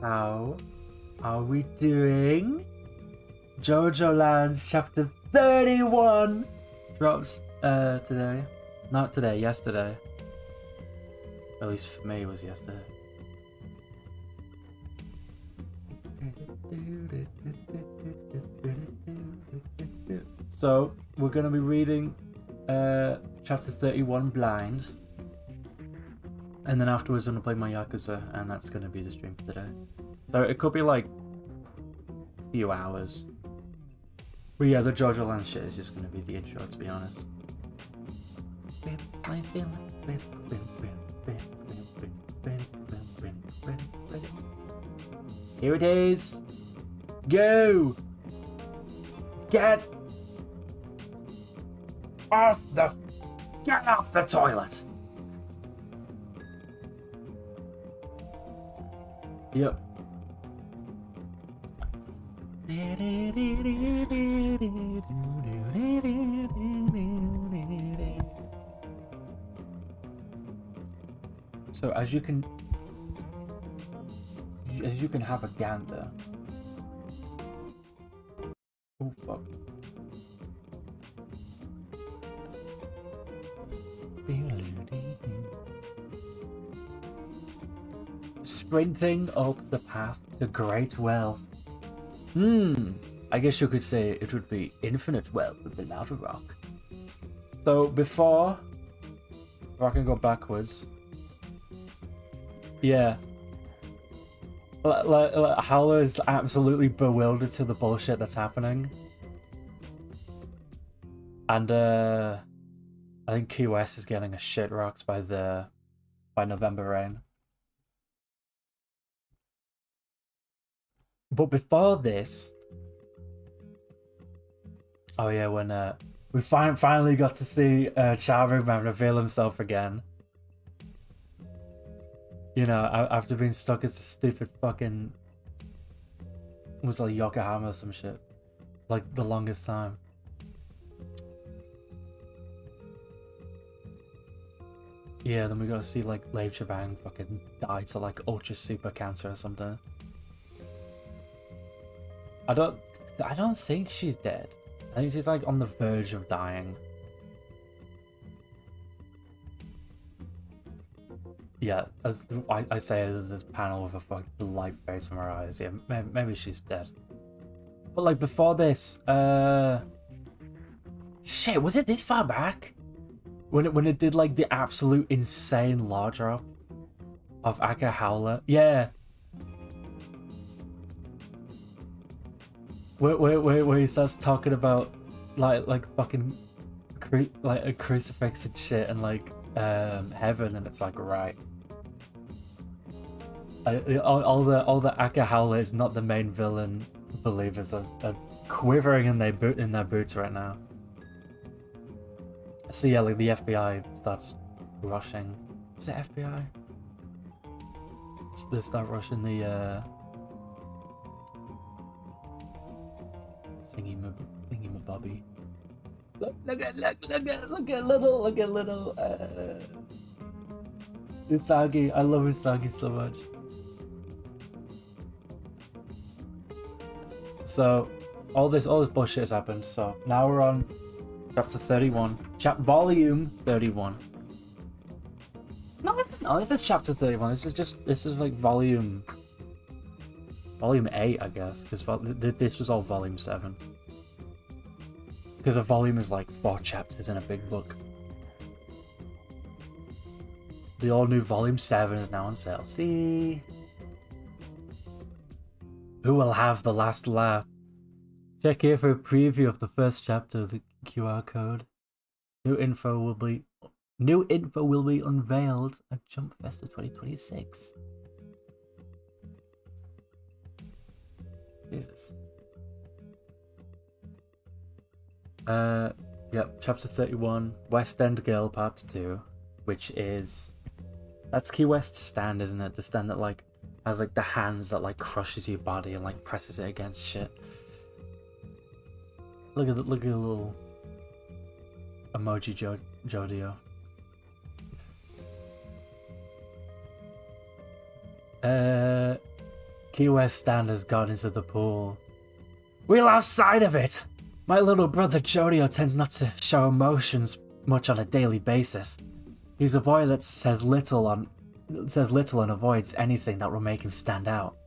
How are we doing? JoJoLands Chapter 31 drops today. Not today, yesterday. At least for me, it was yesterday. So, we're going to be reading Chapter 31 blind. And then afterwards I'm going to play my Yakuza, and that's going to be the stream for today. So it could be like a few hours. But yeah, the JoJoLands shit is just going to be the intro, to be honest. Here it is. Go! Get off the toilet! Yep. So as you can have a gander. Oh fuck. Sprinting up the path to great wealth. I guess you could say it would be infinite wealth with the lava rock. So before I can go backwards. Yeah. Howler is absolutely bewildered to the bullshit that's happening. And I think Key West is getting a shit rocked by November Rain. But before this, oh yeah, when we finally got to see Charming Man reveal himself again. You know, after being stuck as a stupid fucking, was like Yokohama or some shit, like the longest time. Yeah, then we got to see like Leif Chabang fucking die to like ultra super cancer or something. I don't think she's dead. I think she's like on the verge of dying. Yeah, as I say, as this panel with a fucking light fades from her eyes. Yeah, maybe she's dead. But like before this, shit, was it this far back? When it did like the absolute insane law drop of Aka Howler? Yeah. Where he starts talking about like fucking like a crucifix and shit and like heaven, and it's like, right. All the Aka Howler is not the main villain. Believers are quivering in their boots right now. So yeah, like the FBI starts rushing. Is it FBI? They start rushing the thingy mabobby. Look at little Usagi. I love Usagi so much. So all this bullshit has happened. So now we're on chapter 31. Volume 31. No, this is chapter 31. This is like volume 8, I guess, because this was all volume 7. Because a volume is like 4 chapters in a big book. The all new volume 7 is now on sale. See? Who will have the last laugh? Check here for a preview of the first chapter of the QR code. New info will be unveiled at Jump Festa 2026. Jesus. Yep, chapter 31, West End Girl Part 2, which is... That's Key West's stand, isn't it? The stand that, like, has, like, the hands that, like, crushes your body and, like, presses it against shit. Look at the little emoji Jodio. Key West stand has gone into the pool. We lost sight of it! My little brother Jodio tends not to show emotions much on a daily basis. He's a boy that says little and avoids anything that will make him stand out.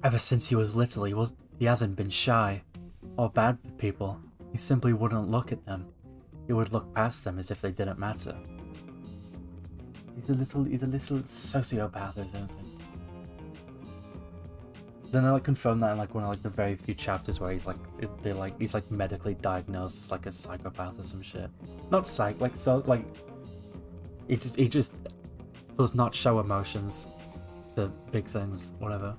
Ever since he was little, he hasn't been shy or bad for people. He simply wouldn't look at them. He would look past them as if they didn't matter. He's a little sociopath or something. Then they like confirm that in like one of like the very few chapters where he's like he's like medically diagnosed as like a psychopath or some shit. Not psych, like so like he just does not show emotions to big things, whatever.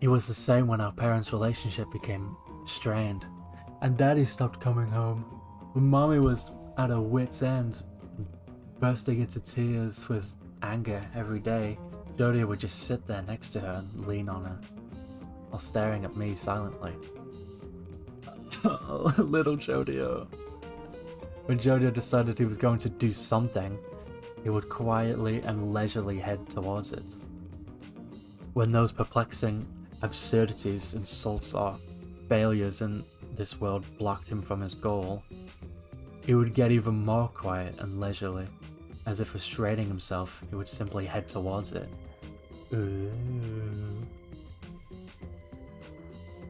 It was the same when our parents' relationship became strained and Daddy stopped coming home. When Mommy was at her wit's end, bursting into tears with anger every day, Jodio would just sit there next to her and lean on her, while staring at me silently. Oh, little Jodio. When Jojo decided he was going to do something, he would quietly and leisurely head towards it. When those perplexing absurdities, insults, or failures in this world blocked him from his goal, he would get even more quiet and leisurely. As if restraining himself, he would simply head towards it. Ooh.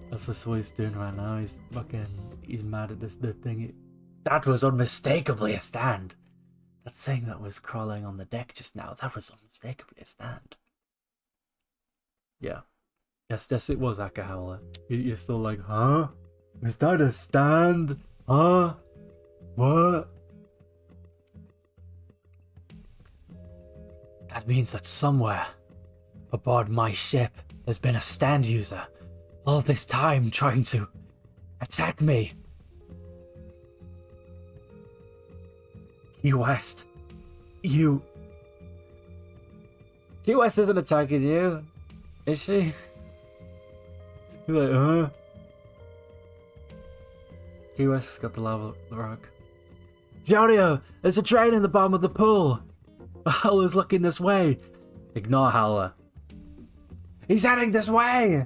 That's what he's doing right now. He's mad at the thing. That was unmistakably a stand. The thing that was crawling on the deck just now, that was unmistakably a stand. Yeah. Yes, it was Akahawla. You're still like, huh? Is that a stand? Huh? What? That means that somewhere aboard my ship there's been a stand user all this time trying to attack me. Key West. Key West isn't attacking you, is she? You're like, huh? Key West has got the lava rock. Jodio, there's a drain in the bottom of the pool. Howler's looking this way. Ignore Howler. He's heading this way!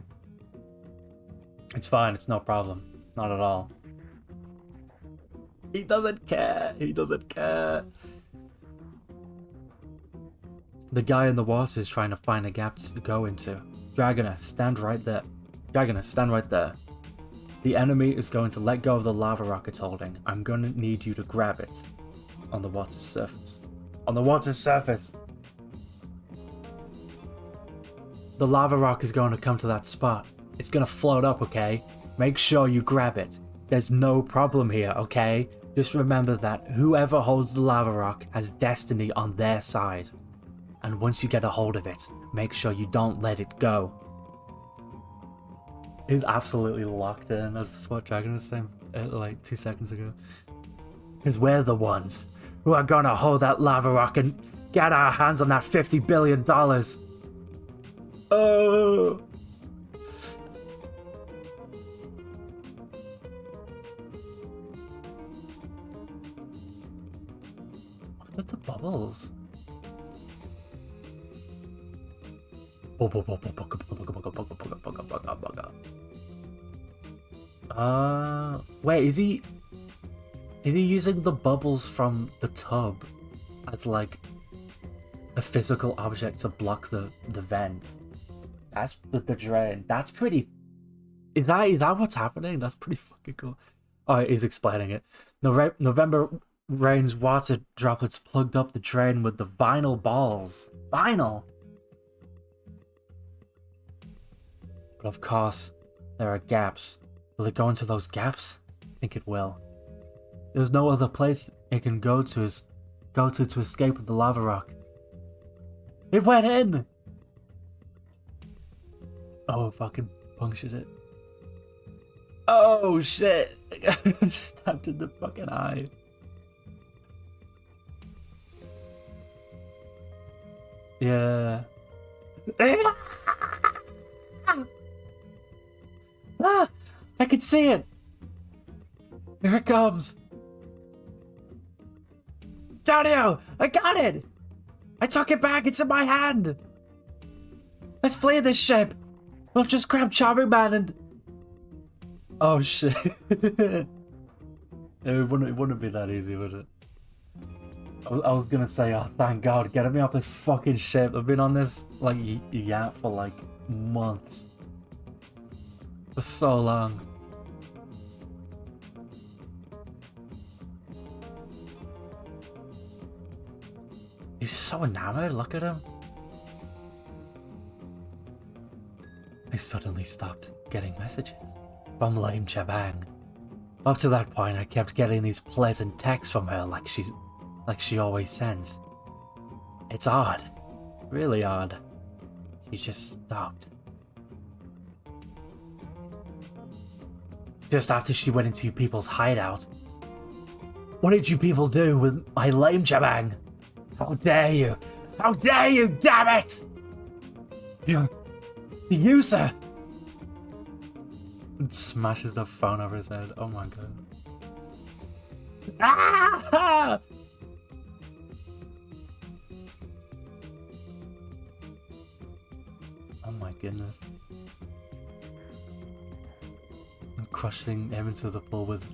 It's fine, it's no problem. Not at all. He doesn't care. He doesn't care. The guy in the water is trying to find a gap to go into. Dragoner, stand right there. Dragoner, stand right there. The enemy is going to let go of the lava rock it's holding. I'm going to need you to grab it. On the water's surface. On the water's surface! The lava rock is going to come to that spot. It's going to float up, okay? Make sure you grab it. There's no problem here, okay? Just remember that whoever holds the lava rock has destiny on their side. And once you get a hold of it, make sure you don't let it go. He's absolutely locked in. That's what Dragon was saying like 2 seconds ago. Because we're the ones who are gonna hold that lava rock and get our hands on that $50 billion. Oh! What's the bubbles? Wait, is he using the bubbles from the tub as like a physical object to block the vent? That's the drain. That's pretty. Is that what's happening? That's pretty fucking cool. Alright, he's explaining it. November rain's water droplets plugged up the drain with the vinyl balls. Vinyl! But of course, there are gaps. Will it go into those gaps? I think it will. There's no other place it can go to escape with the lava rock. It went in! Oh, it fucking punctured it. Oh shit! Stabbed in the fucking eye. Yeah. Ah! I can see it! Here it comes! Claudio! I got it! I took it back! It's in my hand! Let's flee this ship! We'll just grab Charming Man and... Oh shit. It wouldn't be that easy, would it? I was gonna say, oh thank god, get me off this fucking ship. I've been on this, like, yacht for like months. For so long. He's so enamored, look at him. I suddenly stopped getting messages from Lame Chabang. Up to that point, I kept getting these pleasant texts from her like she always sends. It's odd. Really odd. She just stopped. Just after she went into you people's hideout. What did you people do with my Lame Chabang? How dare you! How dare you, damn it! You're the user! And smashes the phone over his head. Oh my god. Ah! Oh my goodness. I'm crushing him into the pool with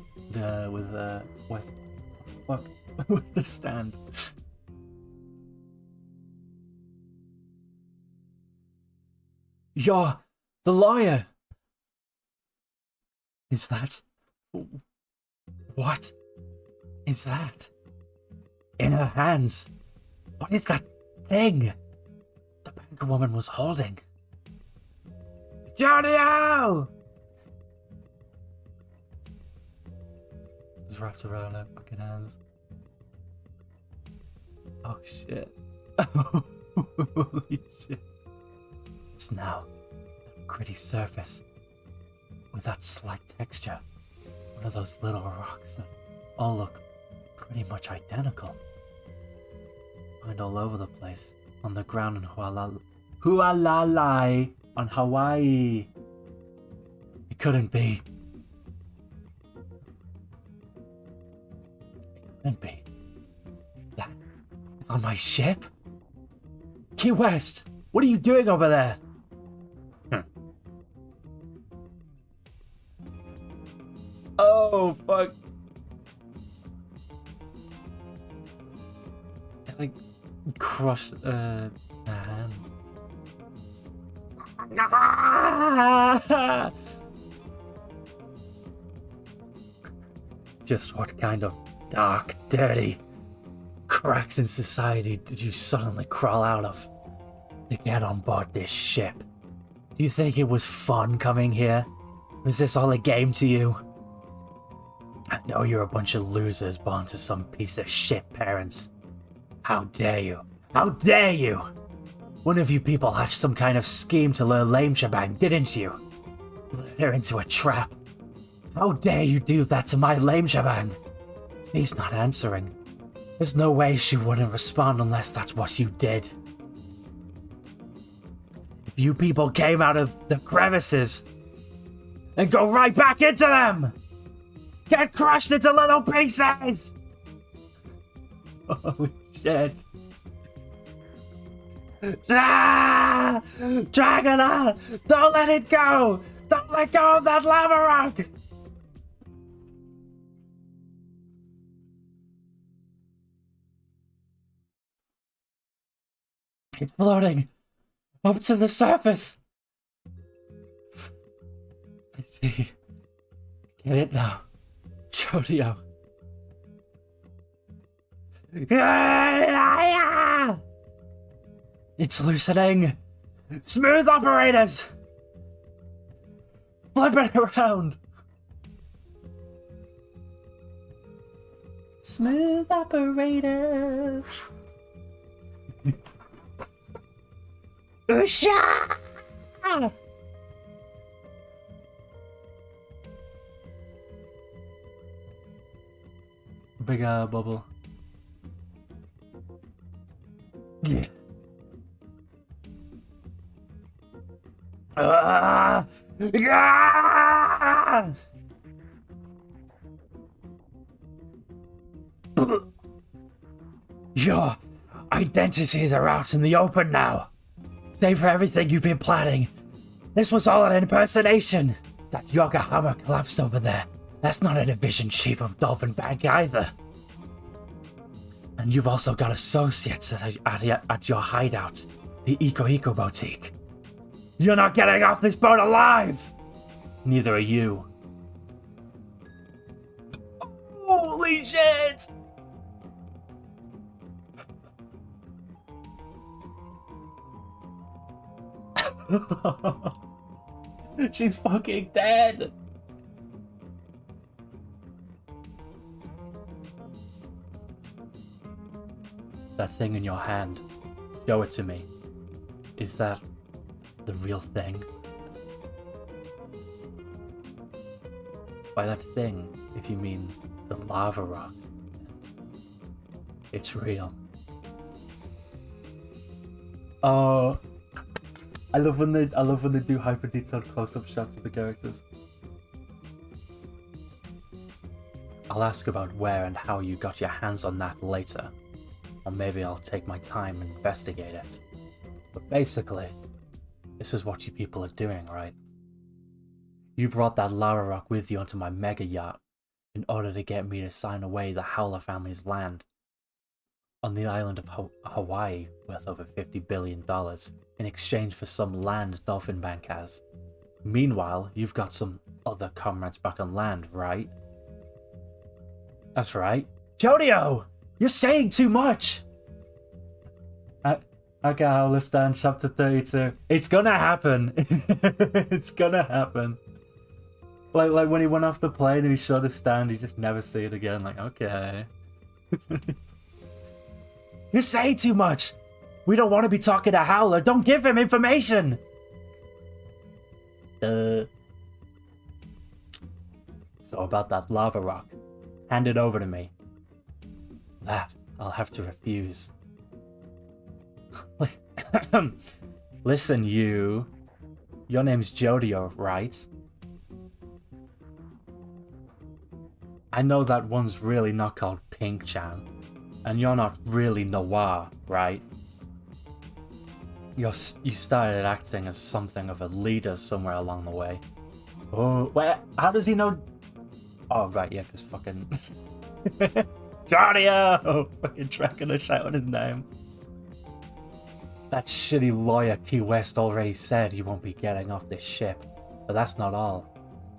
West. Fuck. With the stand. You're the lawyer! Is that... What is that? In her hands? What is that thing the bank woman was holding? Johnny-O! It's wrapped around her fucking hands. Oh shit. Holy shit. It's now that gritty surface with that slight texture. One of those little rocks that all look pretty much identical. Find all over the place. On the ground in Hualalai on Hawaii. It couldn't be. It couldn't be. That is on my ship? Key West, what are you doing over there? Oh, fuck. It, like, crushed, her hand. Just what kind of dark, dirty cracks in society did you suddenly crawl out of to get on board this ship? Do you think it was fun coming here? Was this all a game to you? I know you're a bunch of losers born to some piece of shit parents. How dare you? How dare you? One of you people hatched some kind of scheme to lure Lame Shebang, didn't you? Led her into a trap. How dare you do that to my Lame Shebang? She's not answering. There's no way she wouldn't respond unless that's what you did. If you people came out of the crevices and go right back into them! Get crushed into little pieces! Holy shit. Ah! Dragonaut! Don't let it go! Don't let go of that lava rock! It's floating up to the surface. I see. Get it now. JoJo. It's loosening. Smooth operators. Flip it around. Smooth operators. Usha! Big bubble. Yeah. Yeah! Your identities are out in the open now. Save for everything you've been planning. This was all an impersonation. That Yokohama collapsed over there. That's not a division chief of Dolphin Bank either. And you've also got associates at your hideout, the Iko Boutique. You're not getting off this boat alive! Neither are you. Holy shit! She's fucking dead! That thing in your hand. Show it to me. Is that the real thing? By that thing, if you mean the lava rock, it's real. Oh, I love when they do hyper detailed close-up shots of the characters. I'll ask about where and how you got your hands on that later. Or maybe I'll take my time and investigate it. But basically, this is what you people are doing, right? You brought that lava rock with you onto my mega yacht in order to get me to sign away the Howler family's land on the island of Hawaii worth over $50 billion in exchange for some land Dolphin Bank has. Meanwhile, you've got some other comrades back on land, right? That's right. JoJo! You're saying too much! Okay, Howlerstan, chapter 32. It's gonna happen! It's gonna happen. Like when he went off the plane and he showed his stand, you just never see it again. Like, okay. You're saying too much! We don't want to be talking to Howler. Don't give him information! So about that lava rock. Hand it over to me. That I'll have to refuse. Listen, you. Your name's JoJo, right? I know that one's really not called Pink-chan. And you're not really Noir, right? You started acting as something of a leader somewhere along the way. Oh, where? How does he know? Oh, right, yeah, because fucking... JoJo! Fucking trying to shout his name. That shitty lawyer Key West already said he won't be getting off this ship. But that's not all.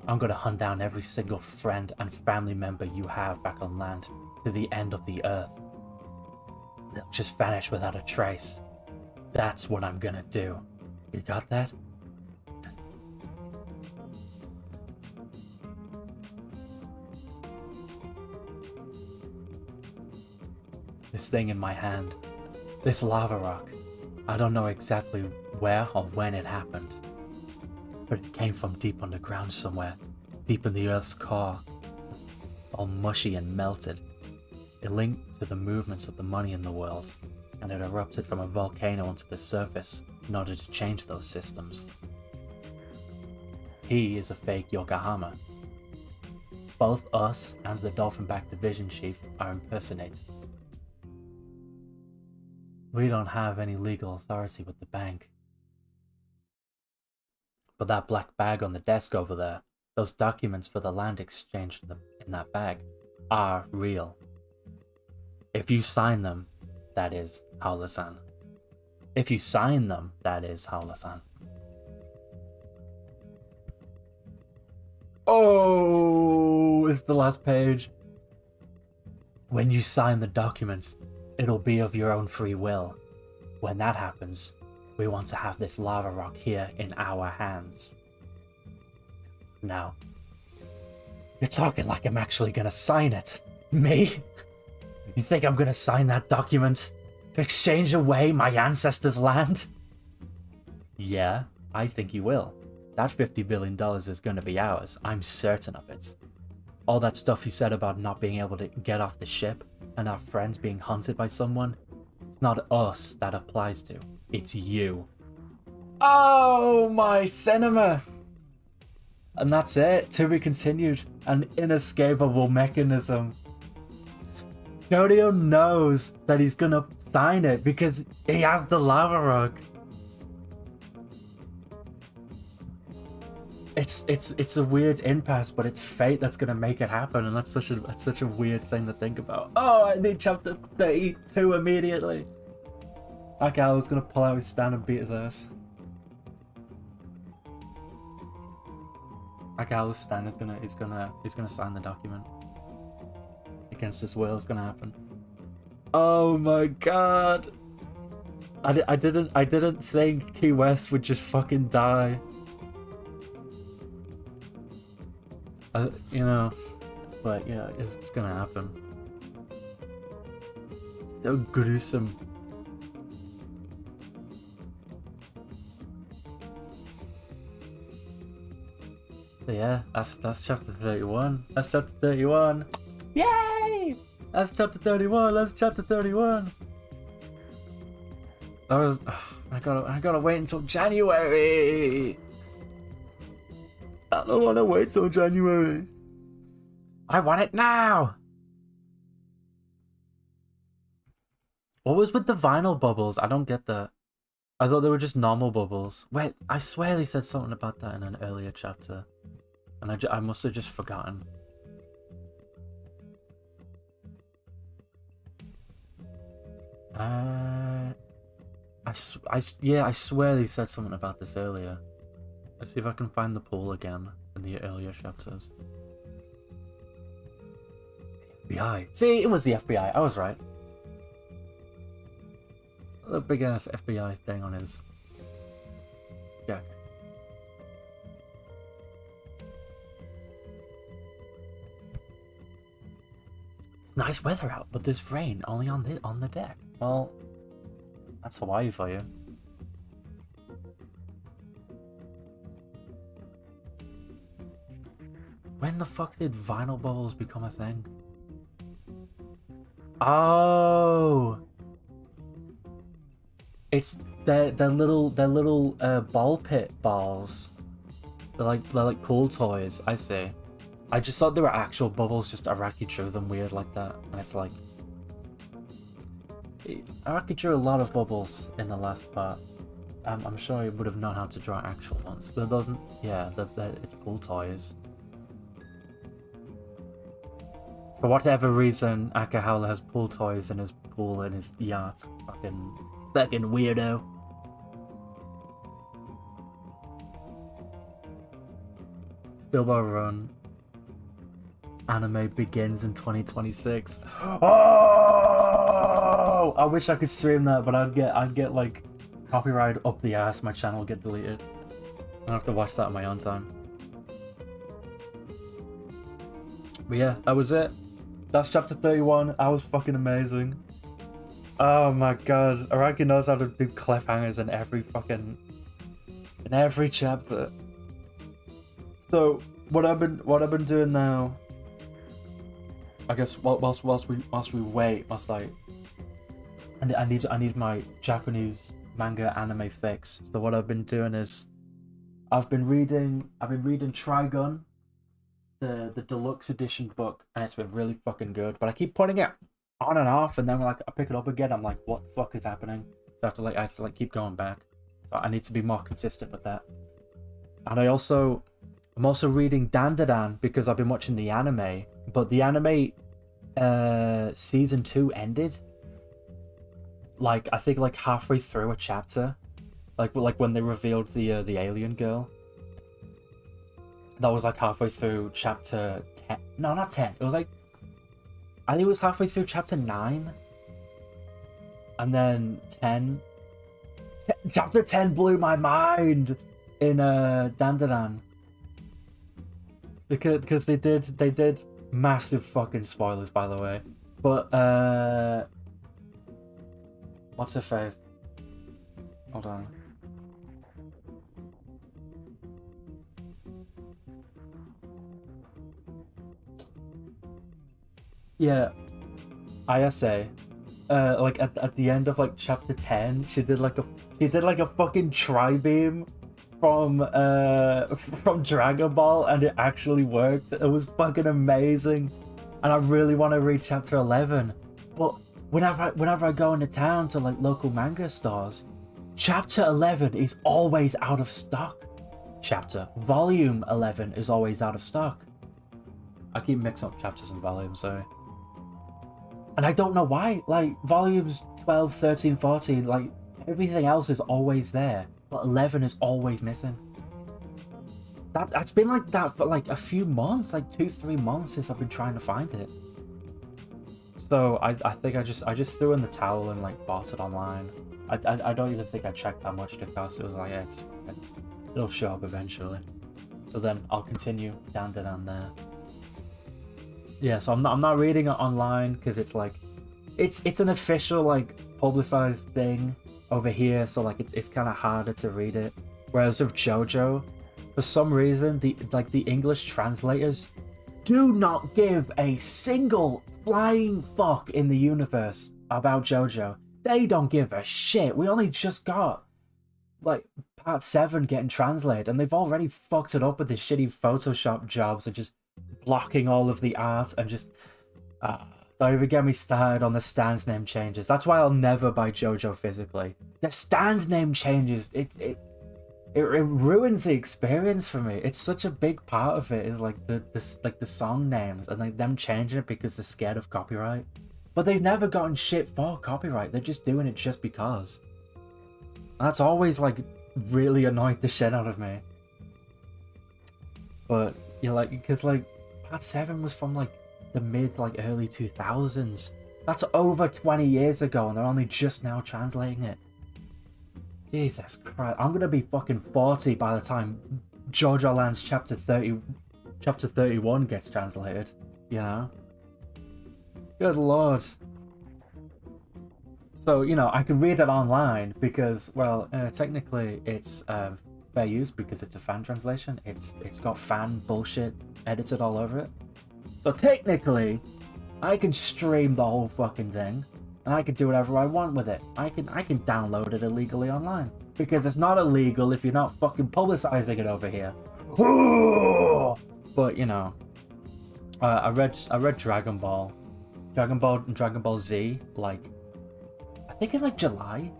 I'm gonna hunt down every single friend and family member you have back on land to the end of the earth. They'll just vanish without a trace. That's what I'm gonna do. You got that? This thing in my hand. This lava rock. I don't know exactly where or when it happened. But it came from deep underground somewhere. Deep in the Earth's core. All mushy and melted. It linked to the movements of the money in the world. And it erupted from a volcano onto the surface in order to change those systems. He is a fake Yokohama. Both us and the Dolphinback Division Chief are impersonated. We don't have any legal authority with the bank. But that black bag on the desk over there, those documents for the land exchange in that bag, are real. If you sign them, that is Howler-san. If you sign them, that is Howler-san. Oh, it's the last page. When you sign the documents, it'll be of your own free will. When that happens, we want to have this lava rock here in our hands. Now, you're talking like I'm actually gonna sign it. Me? You think I'm gonna sign that document to exchange away my ancestors' land? Yeah, I think you will. That $50 billion is gonna be ours. I'm certain of it. All that stuff you said about not being able to get off the ship and our friends being hunted by someone, it's not us that applies to. It's you. Oh, my cinema! And that's it. To be continued. An inescapable mechanism. JoJo knows that he's gonna sign it because he has the lava rock. It's a weird impasse, but it's fate that's gonna make it happen, and that's such a weird thing to think about. Oh, I need chapter 32 immediately. Okay, I was gonna pull out his stand and beat his ass. Okay, I'll stand. He's gonna sign the document. Against his will, it's gonna happen. Oh my god! I didn't think Key West would just fucking die. You know, but yeah, it's gonna happen. So gruesome. So yeah, that's chapter 31. That's chapter 31. Yay! That's chapter 31. That's chapter 31. Oh, I gotta wait until January. I don't want to wait till January. I want it now! What was with the vinyl bubbles? I don't get that. I thought they were just normal bubbles. Wait, I swear they said something about that in an earlier chapter. And I must have just forgotten. Yeah, I swear they said something about this earlier. Let's see if I can find the pool again in the earlier chapters. FBI. See, it was the FBI. I was right. The big ass FBI thing on his jacket. It's nice weather out, but there's rain only on the deck. Well, that's Hawaii for you. When the fuck did vinyl bubbles become a thing? Oh, it's they're little ball pit balls. They're like pool toys. I see. I just thought they were actual bubbles. Just Araki drew them weird like that, and it's like Araki drew a lot of bubbles in the last part. I'm sure he would have known how to draw actual ones. There doesn't. Yeah, it's pool toys. For whatever reason, Akahauler has pool toys in his pool in his yacht. Fucking weirdo. Stillbar Run. Anime begins in 2026. Oh! I wish I could stream that, but I'd get like copyright up the ass. My channel would get deleted. I'd have to watch that on my own time. But yeah, that was it. That's chapter 31. That was fucking amazing. Oh my god, Araki knows how to do cliffhangers in every chapter. So what I've been doing now, I guess whilst we wait, I need my Japanese manga anime fix. So what I've been doing is I've been reading Trigun, the deluxe edition book, and it's been really fucking good. But I keep putting it on and off, and then like I pick it up again, I'm like, what the fuck is happening? So I have to keep going back. So I need to be more consistent with that. And I'm also reading Dandadan because I've been watching the anime, but the anime season 2 ended. Like I think like halfway through a chapter, like when they revealed the alien girl. That was like halfway through chapter 10. No, not 10. It was like, I think it was halfway through chapter 9. And then 10. Chapter 10 blew my mind in Dandadan. Because they did massive fucking spoilers, by the way. But what's her face? Hold on. Yeah, ISA. Like at the end of like chapter 10, she did like a fucking tri-beam from Dragon Ball, and it actually worked. It was fucking amazing, and I really want to read chapter 11. But whenever I go into town to like local manga stores, chapter 11 is always out of stock. Volume 11 is always out of stock. I keep mixing up chapters and volumes, sorry. And I don't know why. Like, volumes 12, 13, 14, like, everything else is always there. But 11 is always missing. That's been like that for like a few months, like 2-3 months since I've been trying to find it. So I think I just threw in the towel and like bought it online. I don't even think I checked how much it cost. It was like, yeah, it'll show up eventually. So then I'll continue down there. Yeah, so I'm not reading it online because it's like it's an official like publicized thing over here, so like it's kind of harder to read it. Whereas with JoJo, for some reason the English translators do not give a single flying fuck in the universe about JoJo. They don't give a shit. We only just got like part 7 getting translated, and they've already fucked it up with the shitty Photoshop jobs and just blocking all of the art and just don't even get me started on the stand name changes. That's why I'll never buy JoJo physically. The stand name changes, it ruins the experience for me. It's such a big part of it, is like the song names and like them changing it because they're scared of copyright. But they've never gotten shit for copyright. They're just doing it just because. And that's always like really annoyed the shit out of me. But you're like, because like Part 7 was from like the mid like early 2000s. That's over 20 years ago and they're only just now translating it. Jesus Christ, I'm gonna be fucking 40 by the time JoJoLands Chapter 31 gets translated, you know? Good lord. So, you know, I can read it online because, well, technically it's fair use because it's a fan translation. It's got fan bullshit edited all over it. So technically, I can stream the whole fucking thing. And I can do whatever I want with it. I can download it illegally online. Because it's not illegal if you're not fucking publicizing it over here. But, you know, I read Dragon Ball and Dragon Ball Z, like, I think in like July.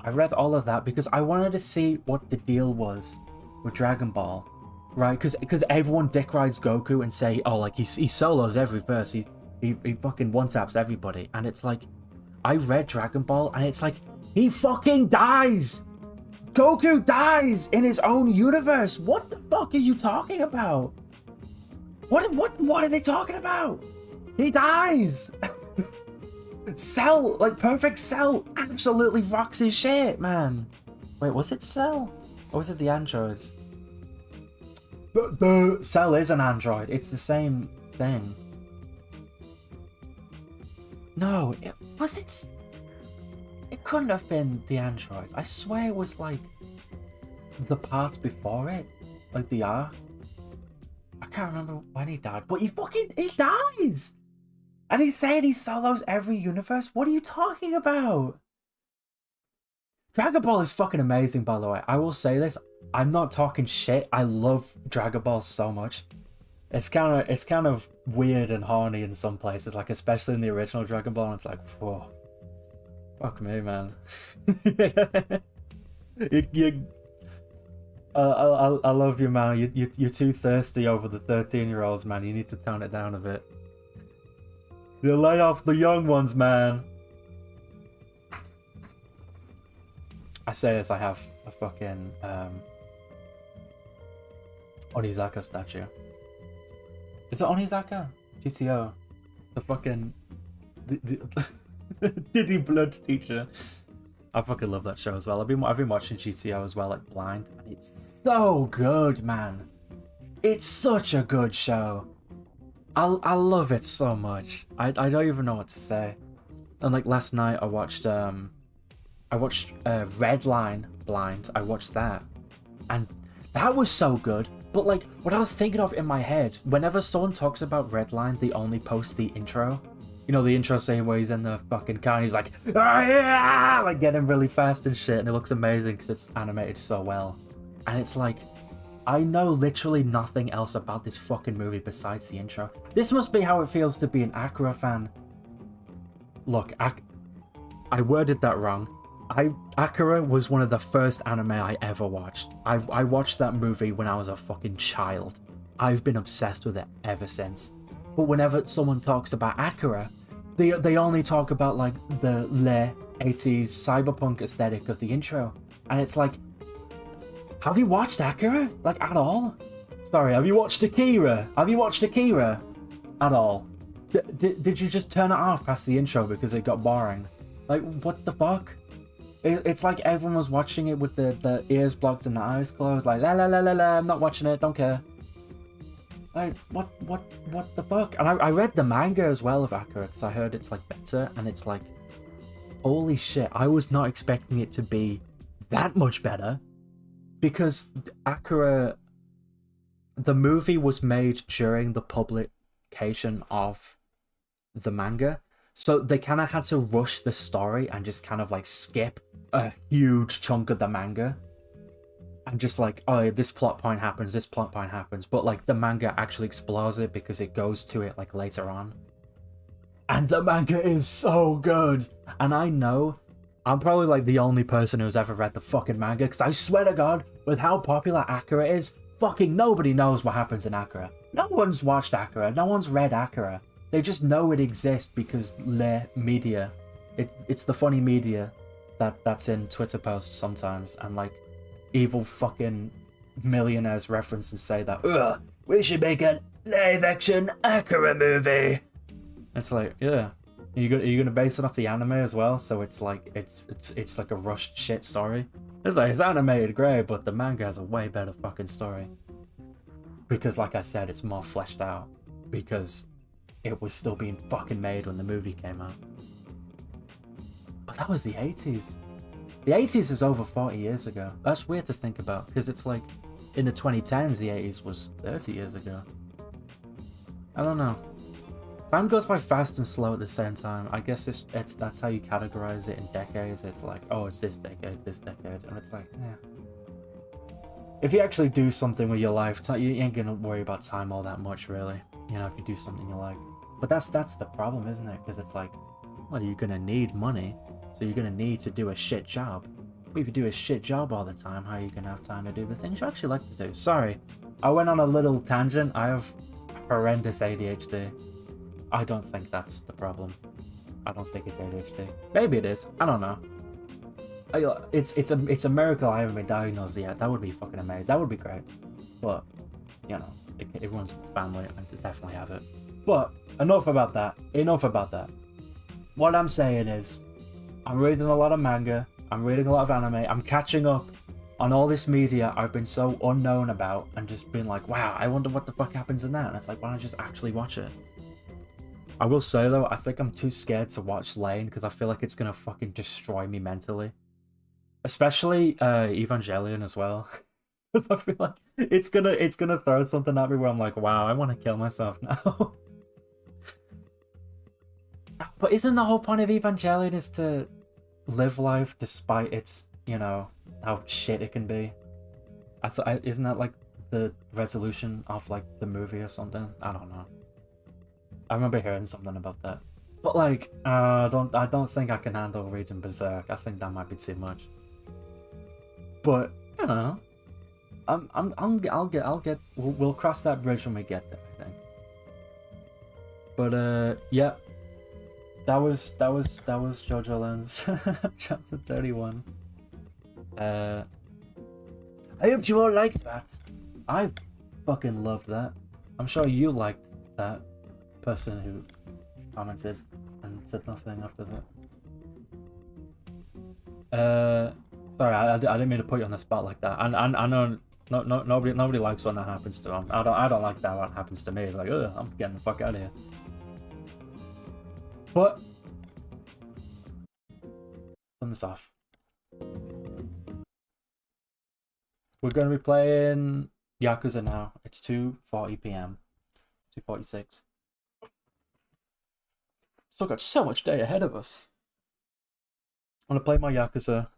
I read all of that because I wanted to see what the deal was with Dragon Ball. Right? Because everyone dick rides Goku and say, oh, like, he solos every verse. He fucking one-taps everybody. And it's like, I read Dragon Ball and it's like, he fucking dies! Goku dies in his own universe! What the fuck are you talking about? What are they talking about? He dies! Cell, like Perfect Cell, absolutely rocks his shit, man. Wait, was it Cell? Or was it the androids? The Cell is an android. It's the same thing. No, it couldn't have been the androids. I swear it was like the part before it, like the arc. I can't remember when he died, but he dies, and he's saying he solos every universe. What are you talking about? Dragon Ball is fucking amazing, by the way. I will say this. I'm not talking shit. I love Dragon Ball so much. It's kind of weird and horny in some places, like especially in the original Dragon Ball. It's like, whoa, fuck me, man. I love you, man. You're too thirsty over the 13-year-olds, man. You need to tone it down a bit. You lay off the young ones, man. I say this. I have a fucking Onizaka statue. Is it Onizaka? GTO. The fucking... Diddy Blood teacher. I fucking love that show as well. I've been watching GTO as well, like blind. And it's so good, man. It's such a good show. I love it so much. I don't even know what to say. And like last night I watched Red Line blind. I watched that. And that was so good. But like, what I was thinking of in my head, whenever someone talks about Redline, they only post the intro. You know, the intro scene where he's in the fucking car and he's like, ah, yeah! Like getting really fast and shit, and it looks amazing because it's animated so well. And it's like, I know literally nothing else about this fucking movie besides the intro. This must be how it feels to be an Akira fan. Look, I worded that wrong. Akira was one of the first anime I ever watched. I watched that movie when I was a fucking child. I've been obsessed with it ever since. But whenever someone talks about Akira, they only talk about like the 80s cyberpunk aesthetic of the intro. And it's like, have you watched Akira? Like, at all? Sorry, have you watched Akira? Have you watched Akira? At all? Did you just turn it off past the intro because it got boring? Like, what the fuck? It's like everyone was watching it with the ears blocked and the eyes closed, like, la la la la la, I'm not watching it, don't care. Like, what the fuck? And I read the manga as well of Akira, because I heard it's, like, better, and it's like, holy shit, I was not expecting it to be that much better. Because Akira, the movie was made during the publication of the manga, so they kind of had to rush the story and just kind of like skip a huge chunk of the manga. and just like, oh, this plot point happens, this plot point happens, but like the manga actually explores it because it goes to it like later on. And the manga is so good. And I know I'm probably like the only person who's ever read the fucking manga, because I swear to God, with how popular Akira is, fucking nobody knows what happens in Akira. No one's watched Akira, no one's read Akira. They just know it exists because le media. It's the funny media that's in Twitter posts sometimes, and like evil fucking millionaires reference and say that, ugh, we should make a live action Akira movie. It's like, yeah. Are you gonna base it off the anime as well? So it's like it's like a rushed shit story. It's like, it's animated great, but the manga has a way better fucking story. Because like I said, it's more fleshed out. Because it was still being fucking made when the movie came out. But that was the 80s. The 80s is over 40 years ago. That's weird to think about, because it's like in the 2010s, the 80s was 30 years ago. I don't know. Time goes by fast and slow at the same time. I guess that's how you categorize it in decades. It's like, oh, it's this decade, and it's like, yeah. If you actually do something with your life, you ain't gonna worry about time all that much, really. You know, if you do something you like. But that's the problem, isn't it? Because it's like, well, you're gonna need money, so you're gonna need to do a shit job. But if you do a shit job all the time, how are you gonna have time to do the things you actually like to do? Sorry, I went on a little tangent. I have horrendous ADHD. I don't think that's the problem. I don't think it's ADHD. Maybe it is. I don't know. It's a miracle I haven't been diagnosed yet. That would be fucking amazing. That would be great. But you know, everyone's in the family. I definitely have it. But enough about that. Enough about that. What I'm saying is, I'm reading a lot of manga. I'm reading a lot of anime. I'm catching up on all this media I've been so unknown about, and just been like, wow, I wonder what the fuck happens in that. And it's like, why don't I just actually watch it? I will say though, I think I'm too scared to watch Lane because I feel like it's gonna fucking destroy me mentally. Especially Evangelion as well. I feel like it's gonna throw something at me where I'm like, wow, I want to kill myself now. But isn't the whole point of Evangelion is to live life despite its, you know, how shit it can be? I thought, isn't that like the resolution of like the movie or something? I don't know. I remember hearing something about that. But like, I don't think I can handle reading Berserk. I think that might be too much. But you know, I'll get. We'll cross that bridge when we get there, I think. But yeah, that was JoJoLands Chapter 31. I hope you all liked that. I fucking loved that. I'm sure you liked that. Person who commented and said nothing after that. Sorry, I didn't mean to put you on the spot like that. And I know nobody likes when that happens to them. I don't like that when it happens to me. It's like, ugh, I'm getting the fuck out of here. But turn this off. We're gonna be playing Yakuza now. It's 2:40 p.m. 2:46. Still got so much day ahead of us. I'm gonna play my Yakuza.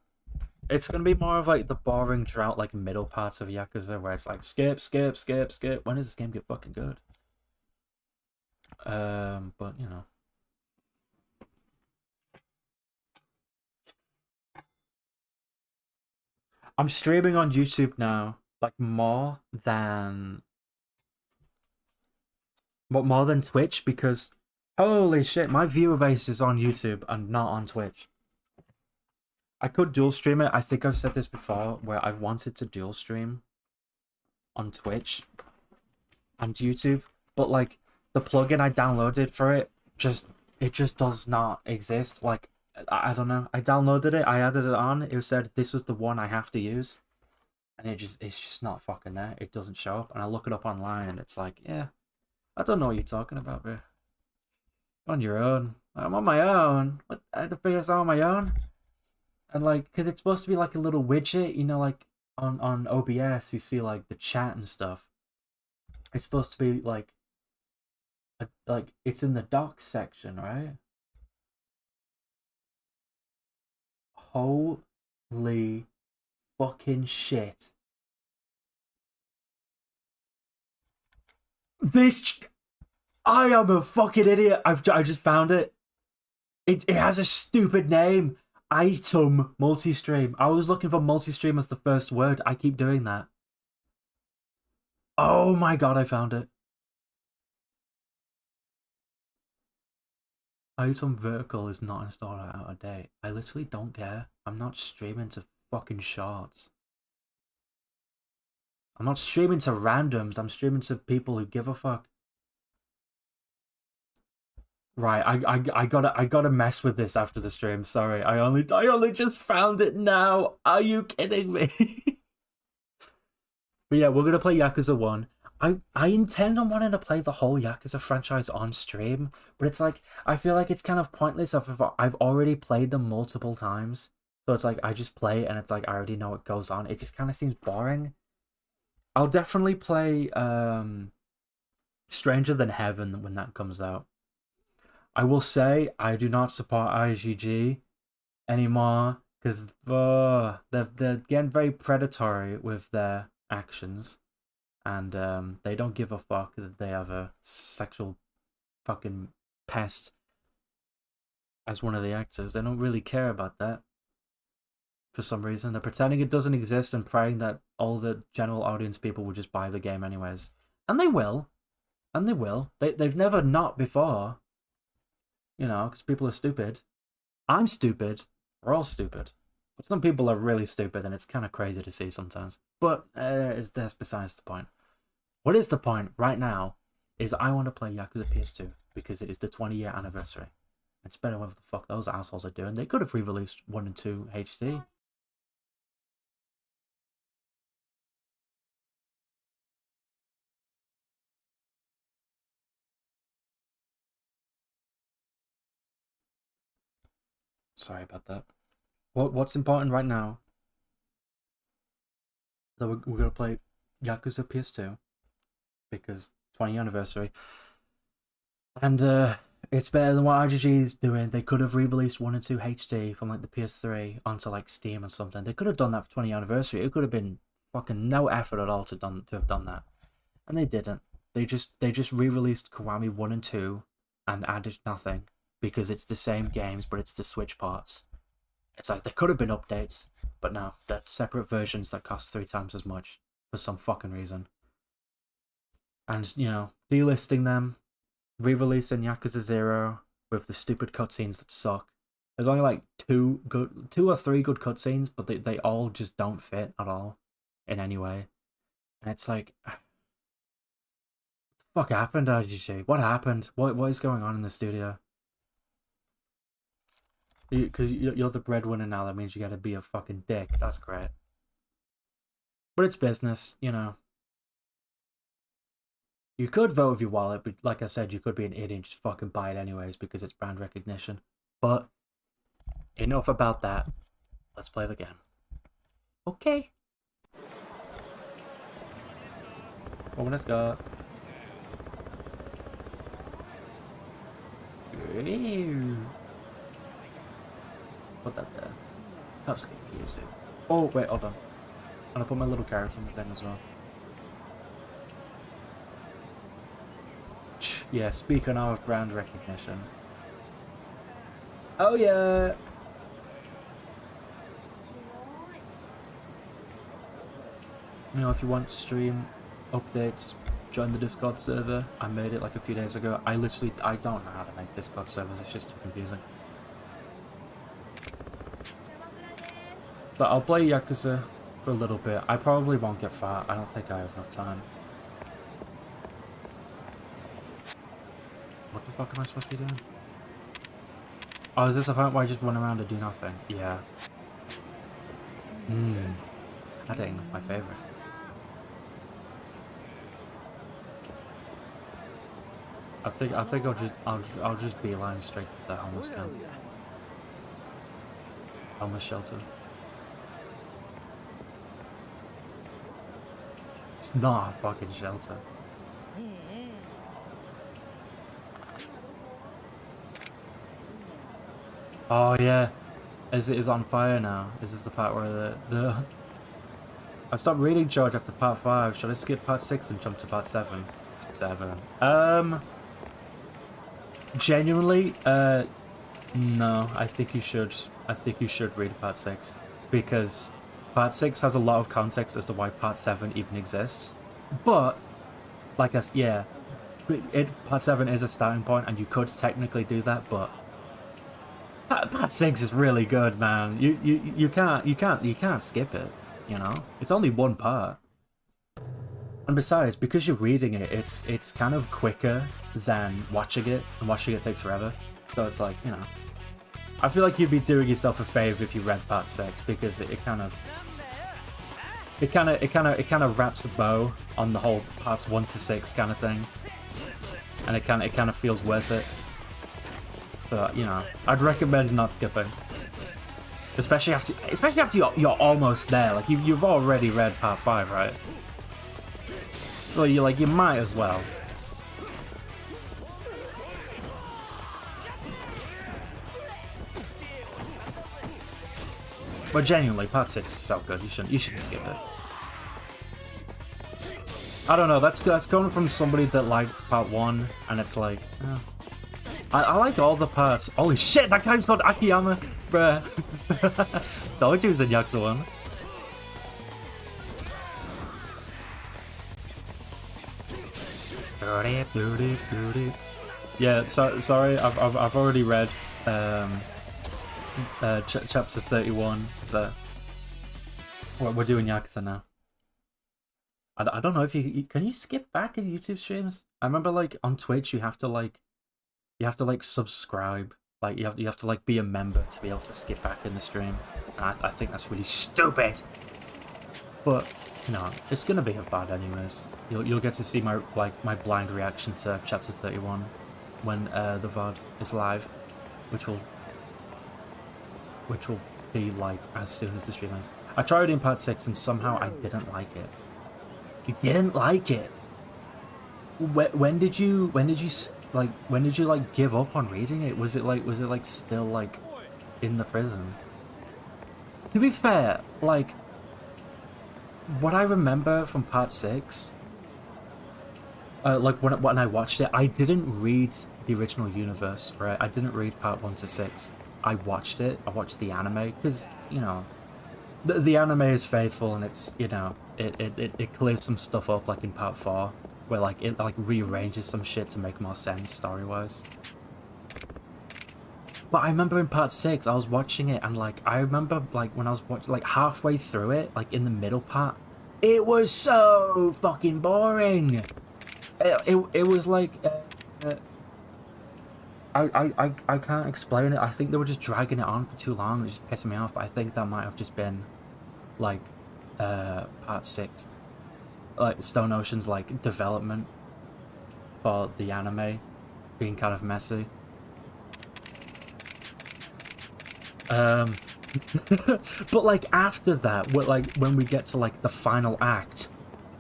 It's gonna be more of like the boring drought, like middle parts of Yakuza, where it's like skip, skip, skip, skip. When does this game get fucking good? But you know. I'm streaming on YouTube now, like more than Twitch, because holy shit, my viewer base is on YouTube and not on Twitch. I could dual stream it. I think I've said this before, where I wanted to dual stream on Twitch and YouTube, but like the plugin I downloaded for it just does not exist. Like I don't know. I downloaded it, I added it on, it said this was the one I have to use, and it's just not fucking there. It doesn't show up, and I look it up online and it's like, yeah, I don't know what you're talking about, bro. On your own. I'm on my own. What? I had to figure this out on my own. And like, because it's supposed to be like a little widget, you know, like on OBS, you see like the chat and stuff. It's supposed to be like it's in the docs section, right? Holy fucking shit. This... I am a fucking idiot. I just found it. It has a stupid name. Item multi-stream. I was looking for multi-stream as the first word. I keep doing that. Oh my god, I found it. Item vertical is not installed or out of date. I literally don't care. I'm not streaming to fucking shorts. I'm not streaming to randoms. I'm streaming to people who give a fuck. Right, I gotta mess with this after the stream. Sorry, I only just found it now. Are you kidding me? But yeah, we're gonna play Yakuza 1. I intend on wanting to play the whole Yakuza franchise on stream, but it's like I feel like it's kind of pointless if I've already played them multiple times. So it's like I just play and it's like I already know what goes on. It just kind of seems boring. I'll definitely play Stranger Than Heaven when that comes out. I will say I do not support IGG anymore because they're getting very predatory with their actions, and they don't give a fuck that they have a sexual fucking pest as one of the actors. They don't really care about that for some reason. They're pretending it doesn't exist and praying that all the general audience people will just buy the game anyways. And they will. And they will. They've never not before. You know, because people are stupid. I'm stupid. We're all stupid. But some people are really stupid, and it's kind of crazy to see sometimes. But that's besides the point. What is the point right now is I want to play Yakuza PS2 because it is the 20-year anniversary. It's better whatever the fuck those assholes are doing. They could have re-released 1 and 2 HD. Sorry about that. What's important right now? So we're gonna play Yakuza PS2 because 20th anniversary, and it's better than what IGG is doing. They could have re-released 1 and 2 HD from like the PS3 onto like Steam or something. They could have done that for 20th anniversary. It could have been fucking no effort at all to have done that, and they didn't. They just re-released Kiwami 1 and 2 and added nothing because it's the same games but it's the Switch parts. It's like there could have been updates, but no, they're separate versions that cost 3 times as much for some fucking reason. And, you know, delisting them, re-releasing Yakuza 0 with the stupid cutscenes that suck. There's only like 2 or 3 good cutscenes, but they all just don't fit at all in any way. And it's like, what the fuck happened, IGG? What happened? What is going on in the studio? Because you're the breadwinner now, that means you gotta be a fucking dick. That's great. But it's business, you know. You could vote with your wallet, but like I said, you could be an idiot and just fucking buy it anyways because it's brand recognition. But enough about that. Let's play the game. Okay. Oh, let's go. Put that there. That's good music. Oh, wait, hold on. I'm gonna put my little carrots on the thing as well. Yeah, speaking of brand recognition. Oh, yeah! You know, if you want stream updates, join the Discord server. I made it like a few days ago. I don't know how to make Discord servers, it's just too confusing. But I'll play Yakuza for a little bit. I probably won't get far. I don't think I have enough time. What the fuck am I supposed to be doing? Oh, is this a point where I just run around and do nothing? Yeah. Adding, my favorite. I think I'll just beeline straight to the homeless camp. Homeless shelter. It's not a fucking shelter. Oh yeah, as it is on fire now. Is this the part where I stopped reading George after part 5. Should I skip part 6 and jump to part 7? 7. Genuinely, no, I think you should. I think you should read Part 6 because Part 6 has a lot of context as to why Part 7 even exists. But, like yeah, Part 7 is a starting point, and you could technically do that. But Part 6 is really good, man. You can't skip it. You know, it's only one part. And besides, because you're reading it, it's kind of quicker than watching it, and watching it takes forever. So it's like, you know, I feel like you'd be doing yourself a favor if you read Part 6 because it kind of wraps a bow on the whole parts 1 to 6 kind of thing, and it kind of feels worth it. But you know, I'd recommend not skipping, especially after you're almost there. Like you've already read Part 5, right? Well, you might as well. But genuinely, Part 6 is so good. You shouldn't skip it. I don't know. That's coming from somebody that liked Part 1, and it's like, I like all the parts. Holy shit! That guy's called Akiyama, bruh. Told you he was in Yakuza 1. Yeah, sorry, I've already read chapter 31, so we're doing Yakuza now. I don't know if can you skip back in YouTube streams? I remember like on Twitch you have to subscribe, like you have to like be a member to be able to skip back in the stream. And I think that's really stupid. But you know, it's gonna be bad anyways. You'll get to see my blind reaction to chapter 31 when the VOD is live, which will be like as soon as the stream ends. I tried in Part 6 and somehow I didn't like it. You didn't like it? When did you give up on reading it? Was it still like in the prison? To be fair, like what I remember from Part 6, like when I watched it, I didn't read the original universe, right? I didn't read Part 1 to 6. I watched it. I watched the anime because, you know, the anime is faithful, and it's, you know, it clears some stuff up, like in Part 4, where like it like rearranges some shit to make more sense story-wise. But I remember in Part 6, I was watching it, and like I remember like when I was watching like halfway through it, like in the middle part, it was so fucking boring. It was like I can't explain it. I think they were just dragging it on for too long and just pissing me off. But I think that might have just been like Part 6, like Stone Ocean's like development for the anime being kind of messy. But like after that, when we get to like the final act,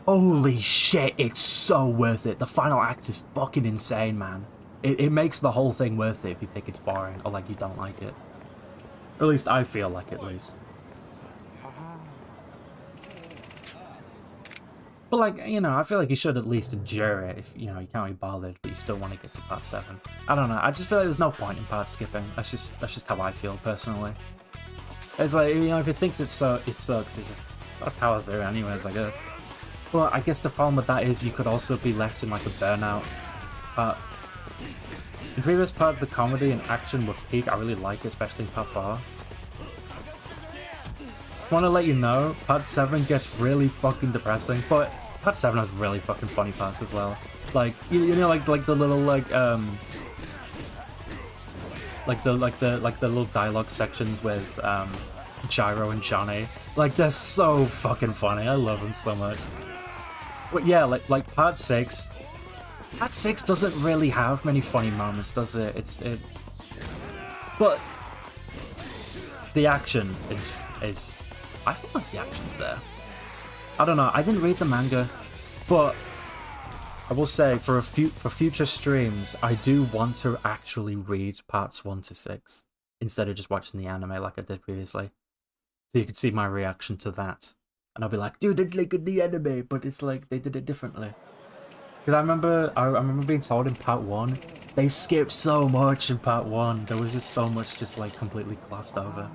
holy shit, it's so worth it. The final act is fucking insane, man. It makes the whole thing worth it if you think it's boring or like you don't like it. Or at least I feel like it, at least. But like, you know, I feel like you should at least endure it if, you know, you can't be bothered, but you still want to get to Part 7. I don't know, I just feel like there's no point in part skipping. That's just how I feel, personally. It's like, you know, if it thinks it sucks, it's just gotta power through anyways, I guess. But I guess the problem with that is you could also be left in like a burnout part. In previous part, the comedy and action were peak. I really like it, especially in Part 4. I want to let you know, Part 7 gets really fucking depressing, but Part 7 has really fucking funny parts as well. Like, you know, like the little like the little dialogue sections with Gyro and Johnny. Like, they're so fucking funny. I love them so much. But yeah, like Part 6. Part 6 doesn't really have many funny moments, does it? But the action is I feel like the action's there. I don't know, I didn't read the manga, but I will say for future streams, I do want to actually read parts 1 to 6 instead of just watching the anime like I did previously. So you could see my reaction to that. And I'll be like, dude, it's like the anime, but it's like they did it differently. Because I remember being told in part 1, they skipped so much in part 1. There was just so much just like completely glossed over.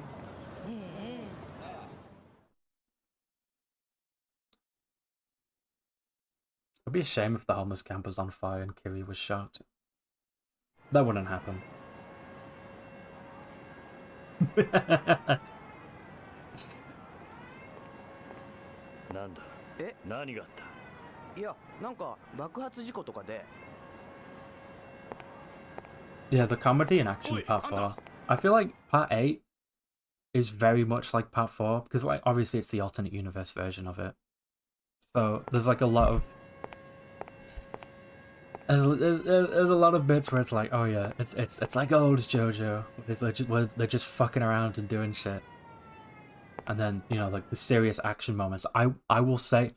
It'd be a shame if the homeless camp was on fire and Kiryu was shot. That wouldn't happen. なんだえ何があった。いや、なんか爆発事故とかで。Yeah, the comedy and action in part 4. I feel like part 8 is very much like part 4, because like obviously it's the alternate universe version of it. So there's like a lot of there's a lot of bits where it's like, oh yeah, it's like old JoJo, where they're just fucking around and doing shit. And then, you know, like the serious action moments. I will say,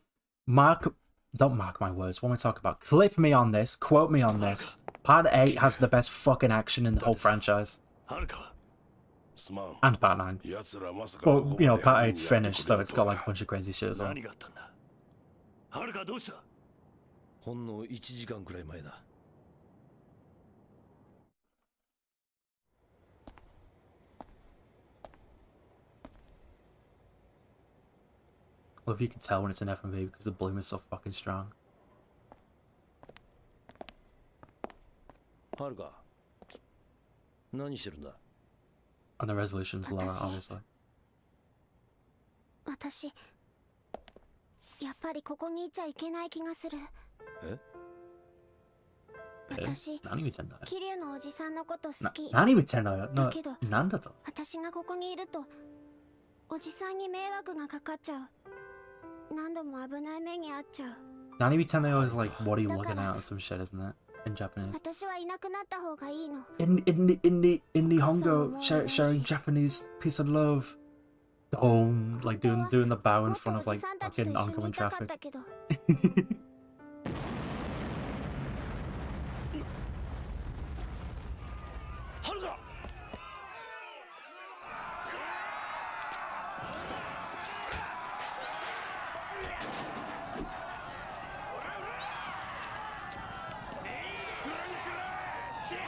don't mark my words. What am I talking about? Clip me on this. Quote me on this. Part 8 has the best fucking action in the whole franchise. And part 9. But, you know, part 8's finished, so it's got like a bunch of crazy shit as well. ほんの1時間くらい前だ。Well, if you can tell when it's an FMV because the bloom is so fucking strong. はるか、何してるんだ。 And the resolution's lower, obviously. 私、やっぱりここにいちゃいけない気がする。え？私、何見てんだよ。桐生のおじさんのこと好き。何見てんのよ。だけど、なんだと。私がここにいると、おじさんに迷惑がかかっちゃう。何度も危ない目に遭っちゃう。何見てんのよ is like, what are you looking at or some shit, isn't it? In Japanese. 私はいなくなった方がいいの。In Nihongo, sharing Japanese peace and love. Oh, like doing the bow in front of like fucking oncoming traffic.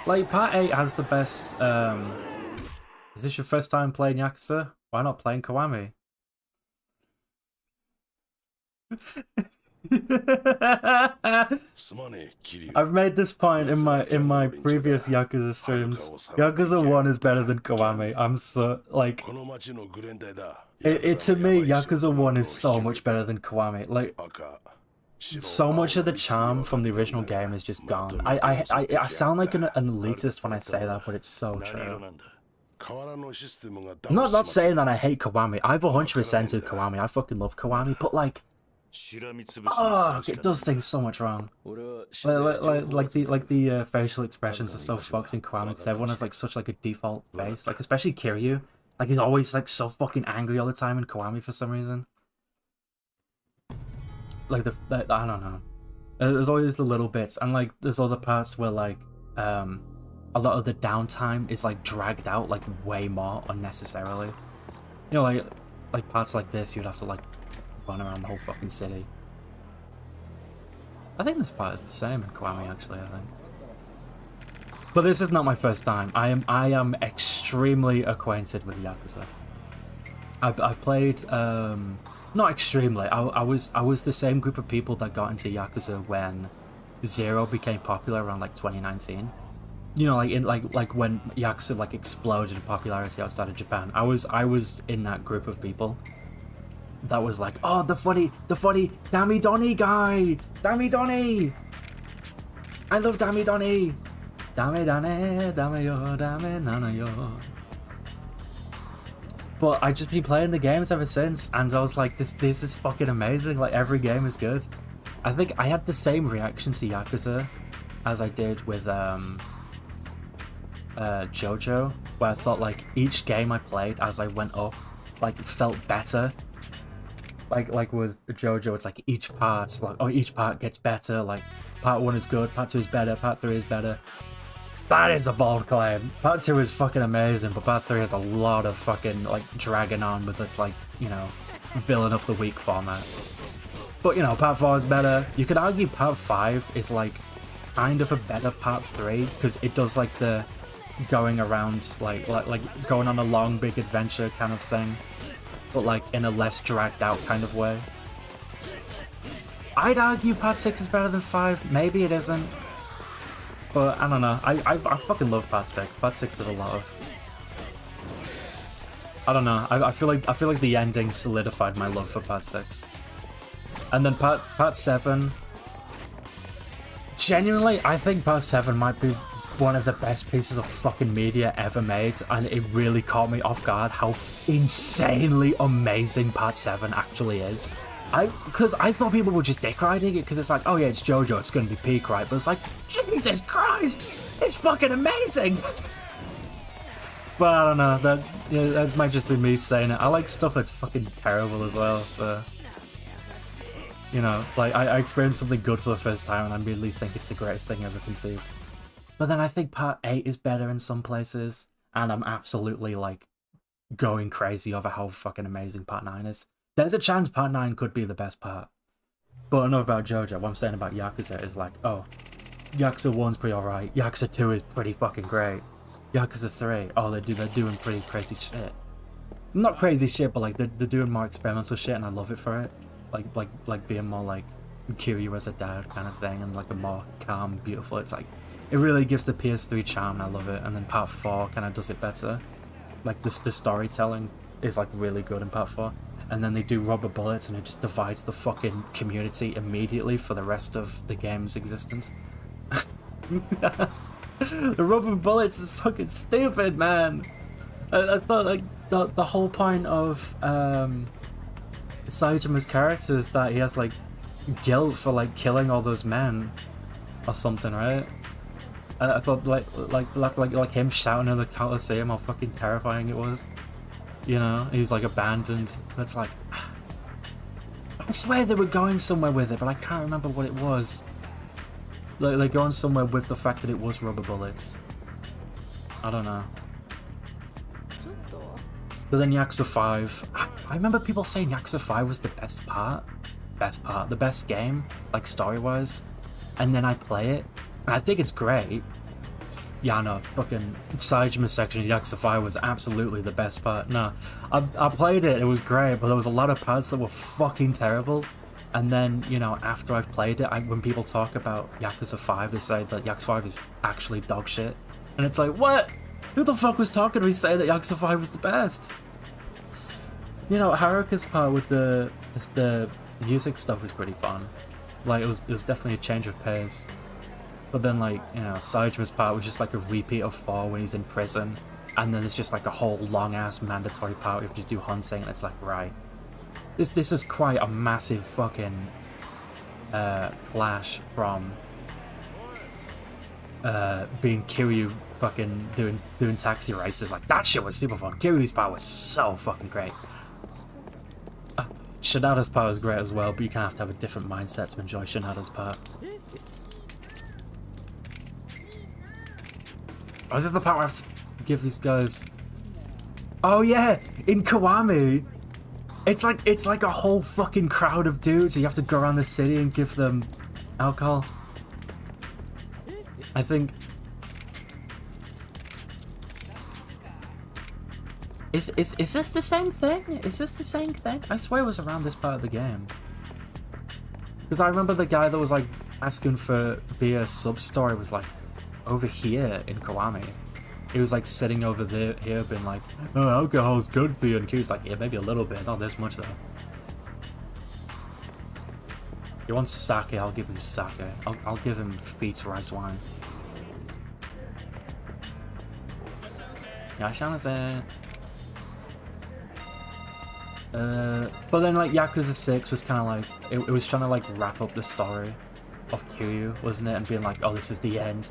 Like, part 8 has the best, is this your first time playing Yakuza? Why not playing Kiwami? I've made this point in my previous Yakuza streams. Yakuza 1 is better than Kiwami. I'm so, like, to me, Yakuza 1 is so much better than Kiwami. Like, so much of the charm from the original game is just gone. I sound like an elitist when I say that, but it's so true. I'm not saying that I hate Kiwami. I've 100% of Kiwami. I fucking love Kiwami, but like, oh, it does things so much wrong. Like the facial expressions are so fucked in Kiwami because everyone has like such like a default face. Like especially Kiryu, like he's always like so fucking angry all the time in Kiwami for some reason. Like I don't know. There's always the little bits, and like there's other parts where like a lot of the downtime is like dragged out like way more unnecessarily. You know, like parts like this, you'd have to like run around the whole fucking city. I think this part is the same in Kiwami actually. I think. But this is not my first time. I am extremely acquainted with Yakuza. I've played not extremely. I was the same group of people that got into Yakuza when Zero became popular around like 2019. You know, like when Yakuza like exploded in popularity outside of Japan. I was in that group of people that was like, oh, the funny Damidoni guy, Damidoni. I love Damidoni. Dame yo, dame nana yo. But I've just been playing the games ever since, and I was like, this is fucking amazing. Like every game is good. I think I had the same reaction to Yakuza as I did with JoJo, where I thought like each game I played as I went up, like felt better. Like with JoJo, it's like each part's like, oh, each part gets better. Like part 1 is good, part 2 is better, part 3 is better. That is a bold claim. Part 2 is fucking amazing, but part 3 has a lot of fucking, like, dragging on with its, like, you know, villain of the week format. But, you know, part 4 is better. You could argue part 5 is, like, kind of a better part 3, because it does, like, the going around, like going on a long, big adventure kind of thing, but, like, in a less dragged out kind of way. I'd argue part 6 is better than 5. Maybe it isn't. But, I don't know. I fucking love part 6. Part 6 is a lot of... I don't know. I feel like the ending solidified my love for part 6. And then part 7... Genuinely, I think part 7 might be one of the best pieces of fucking media ever made, and it really caught me off guard how insanely amazing part 7 actually is. Because I thought people were just dick riding it, because it's like, oh yeah, it's JoJo, it's gonna be peak, right? But it's like, Jesus Christ, it's fucking amazing! But I don't know, that might just be me saying it. I like stuff that's fucking terrible as well, so... You know, like, I experienced something good for the first time and I immediately think it's the greatest thing ever conceived. But then I think part 8 is better in some places, and I'm absolutely, like, going crazy over how fucking amazing part 9 is. There's a chance part 9 could be the best part. But enough about JoJo. What I'm saying about Yakuza is like, oh, Yakuza 1's pretty alright, Yakuza 2 is pretty fucking great. Yakuza 3, oh, they're doing pretty crazy shit. Not crazy shit, but like, they're doing more experimental shit and I love it for it. Like being more like Kiryu as a dad kind of thing, and like a more calm, beautiful. It's like, it really gives the PS3 charm, and I love it. And then part 4 kind of does it better. Like the storytelling is like really good in part 4. And then they do rubber bullets and it just divides the fucking community immediately for the rest of the game's existence. The rubber bullets is fucking stupid, man. I thought like the whole point of Saijima's character is that he has like guilt for like killing all those men or something, right? I thought like him shouting in the Coliseum how fucking terrifying it was. You know, he's like abandoned. It's like, I swear they were going somewhere with it, but I can't remember what it was. Like they're going somewhere with the fact that it was rubber bullets. I don't know. But then Yakuza 5, I remember people saying Yakuza 5 was the best part, the best game, like story-wise, and then I play it, and I think it's great. Yeah, no, fucking Saijima's section of Yakuza 5 was absolutely the best part. No, I played it, it was great, but there was a lot of parts that were fucking terrible, and then, you know, after I've played it, when people talk about Yakuza 5, they say that Yakuza 5 is actually dog shit, and it's like, what? Who the fuck was talking to me saying that Yakuza 5 was the best? You know, Haruka's part with the music stuff was pretty fun. Like, it was definitely a change of pace. But then, like, you know, Saijima's part was just like a repeat of 4 when he's in prison. And then there's just like a whole long-ass mandatory part where you have to do Honsei, and it's like, right. This is quite a massive fucking clash from being Kiryu fucking doing taxi races. Like, that shit was super fun. Kiryu's part was so fucking great. Shinada's part was great as well, but you kind of have to have a different mindset to enjoy Shinada's part. Oh, is it the part where I have to give these guys... Oh yeah! In Kiwami! It's like a whole fucking crowd of dudes, so you have to go around the city and give them alcohol. I think... Is this the same thing? Is this the same thing? I swear it was around this part of the game. Because I remember the guy that was like asking for beer sub-story was like over here in Kiwami. He was like sitting over there here being like, oh, alcohol's good for you, and Q's like, yeah, maybe a little bit, not this much though. He wants sake, I'll give him sake. I'll give him Feet's rice wine. Yashanase. But then like Yakuza 6 was kind of like, it was trying to like wrap up the story of Kiryu, wasn't it? And being like, oh, this is the end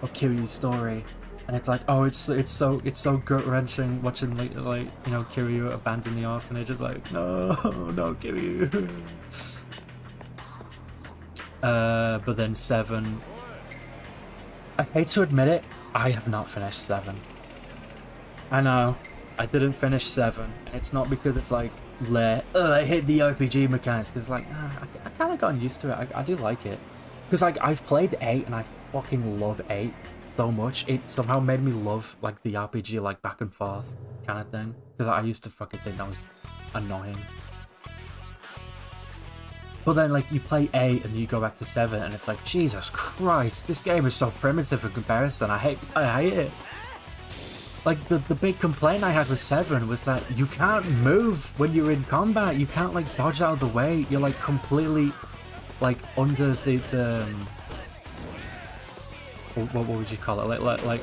of Kiryu's story. And it's like, oh, it's so gut-wrenching watching like you know, Kiryu abandon the orphanage. It's like, no Kiryu. But then 7, I hate to admit it, I have not finished 7. I know, I didn't finish 7, and it's not because it's like I hate the RPG mechanics, because like I kind of gotten used to it. I do like it, because like I've played 8 and I fucking love 8 so much. It somehow made me love like the RPG like back and forth kind of thing, because I used to fucking think that was annoying. But then like you play 8 and you go back to 7 and it's like, Jesus Christ, this game is so primitive in comparison. I hate it. Like, the big complaint I had with 7 was that you can't move when you're in combat. You can't, like, dodge out of the way. You're, like, completely, like, under the what would you call it? Like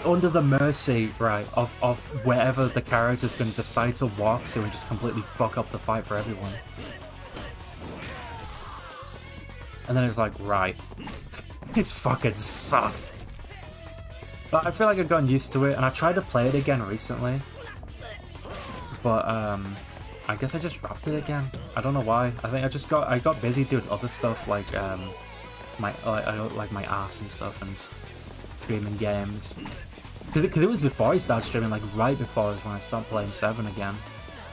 under the mercy, right, of wherever the character's going to decide to walk to and just completely fuck up the fight for everyone. And then it's like, right. This fucking sucks. But I feel like I've gotten used to it, and I tried to play it again recently. But I guess I just dropped it again. I don't know why. I think I got busy doing other stuff like my ass and stuff and streaming games. Because it was before I started streaming, like right before was when I stopped playing 7 again.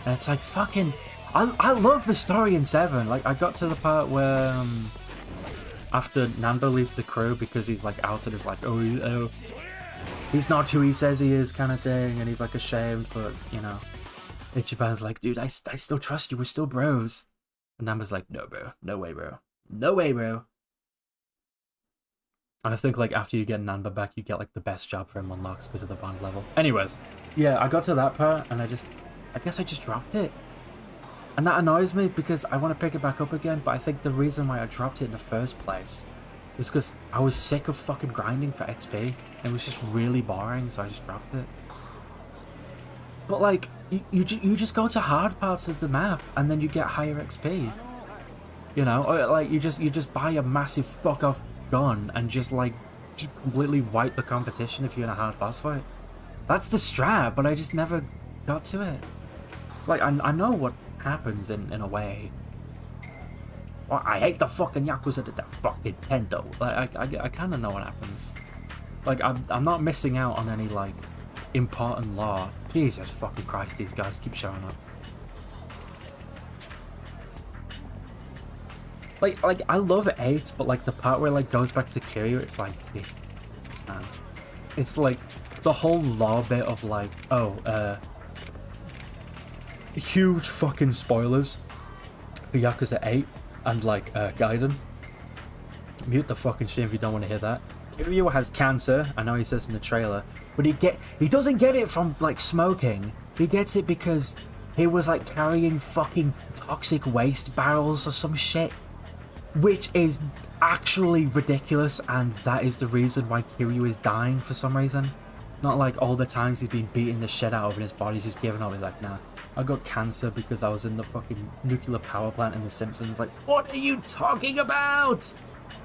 And it's like fucking I love the story in 7. Like I got to the part where after Nando leaves the crew because he's like outed as like, oh, he's not who he says he is kind of thing, and he's like ashamed, but you know, Ichiban's like, dude, I still trust you, we're still bros. And Nando's like, no bro, no way bro, no way bro. And I think like after you get Nando back, you get like the best job for him unlocks because of the bond level. Anyways, yeah, I got to that part and I guess I just dropped it. And that annoys me because I want to pick it back up again, but I think the reason why I dropped it in the first place was because I was sick of fucking grinding for XP. It was just really boring, so I just dropped it. But like, you just go to hard parts of the map and then you get higher XP. You know, or like you just buy a massive fuck off gun and just completely wipe the competition if you're in a hard boss fight. That's the strat, but I just never got to it. Like I know what happens in a way. Oh, I hate the fucking Yakuza to that fucking Tendo. Like I kind of know what happens. Like I'm not missing out on any like important lore. Jesus fucking Christ, these guys keep showing up. Like I love 8, but like the part where like goes back to Kiryu, it's like, Jesus, man. It's like the whole lore bit of like, huge fucking spoilers for Yakuza 8 and like Gaiden. Mute the fucking stream if you don't want to hear that. Kiryu has cancer, I know he says in the trailer, but he doesn't get it from like smoking. He gets it because he was like carrying fucking toxic waste barrels or some shit, which is actually ridiculous, and that is the reason why Kiryu is dying for some reason. Not like all the times he's been beating the shit out of and his body's just giving up. He's like, nah, I got cancer because I was in the fucking nuclear power plant in The Simpsons. Like, what are you talking about?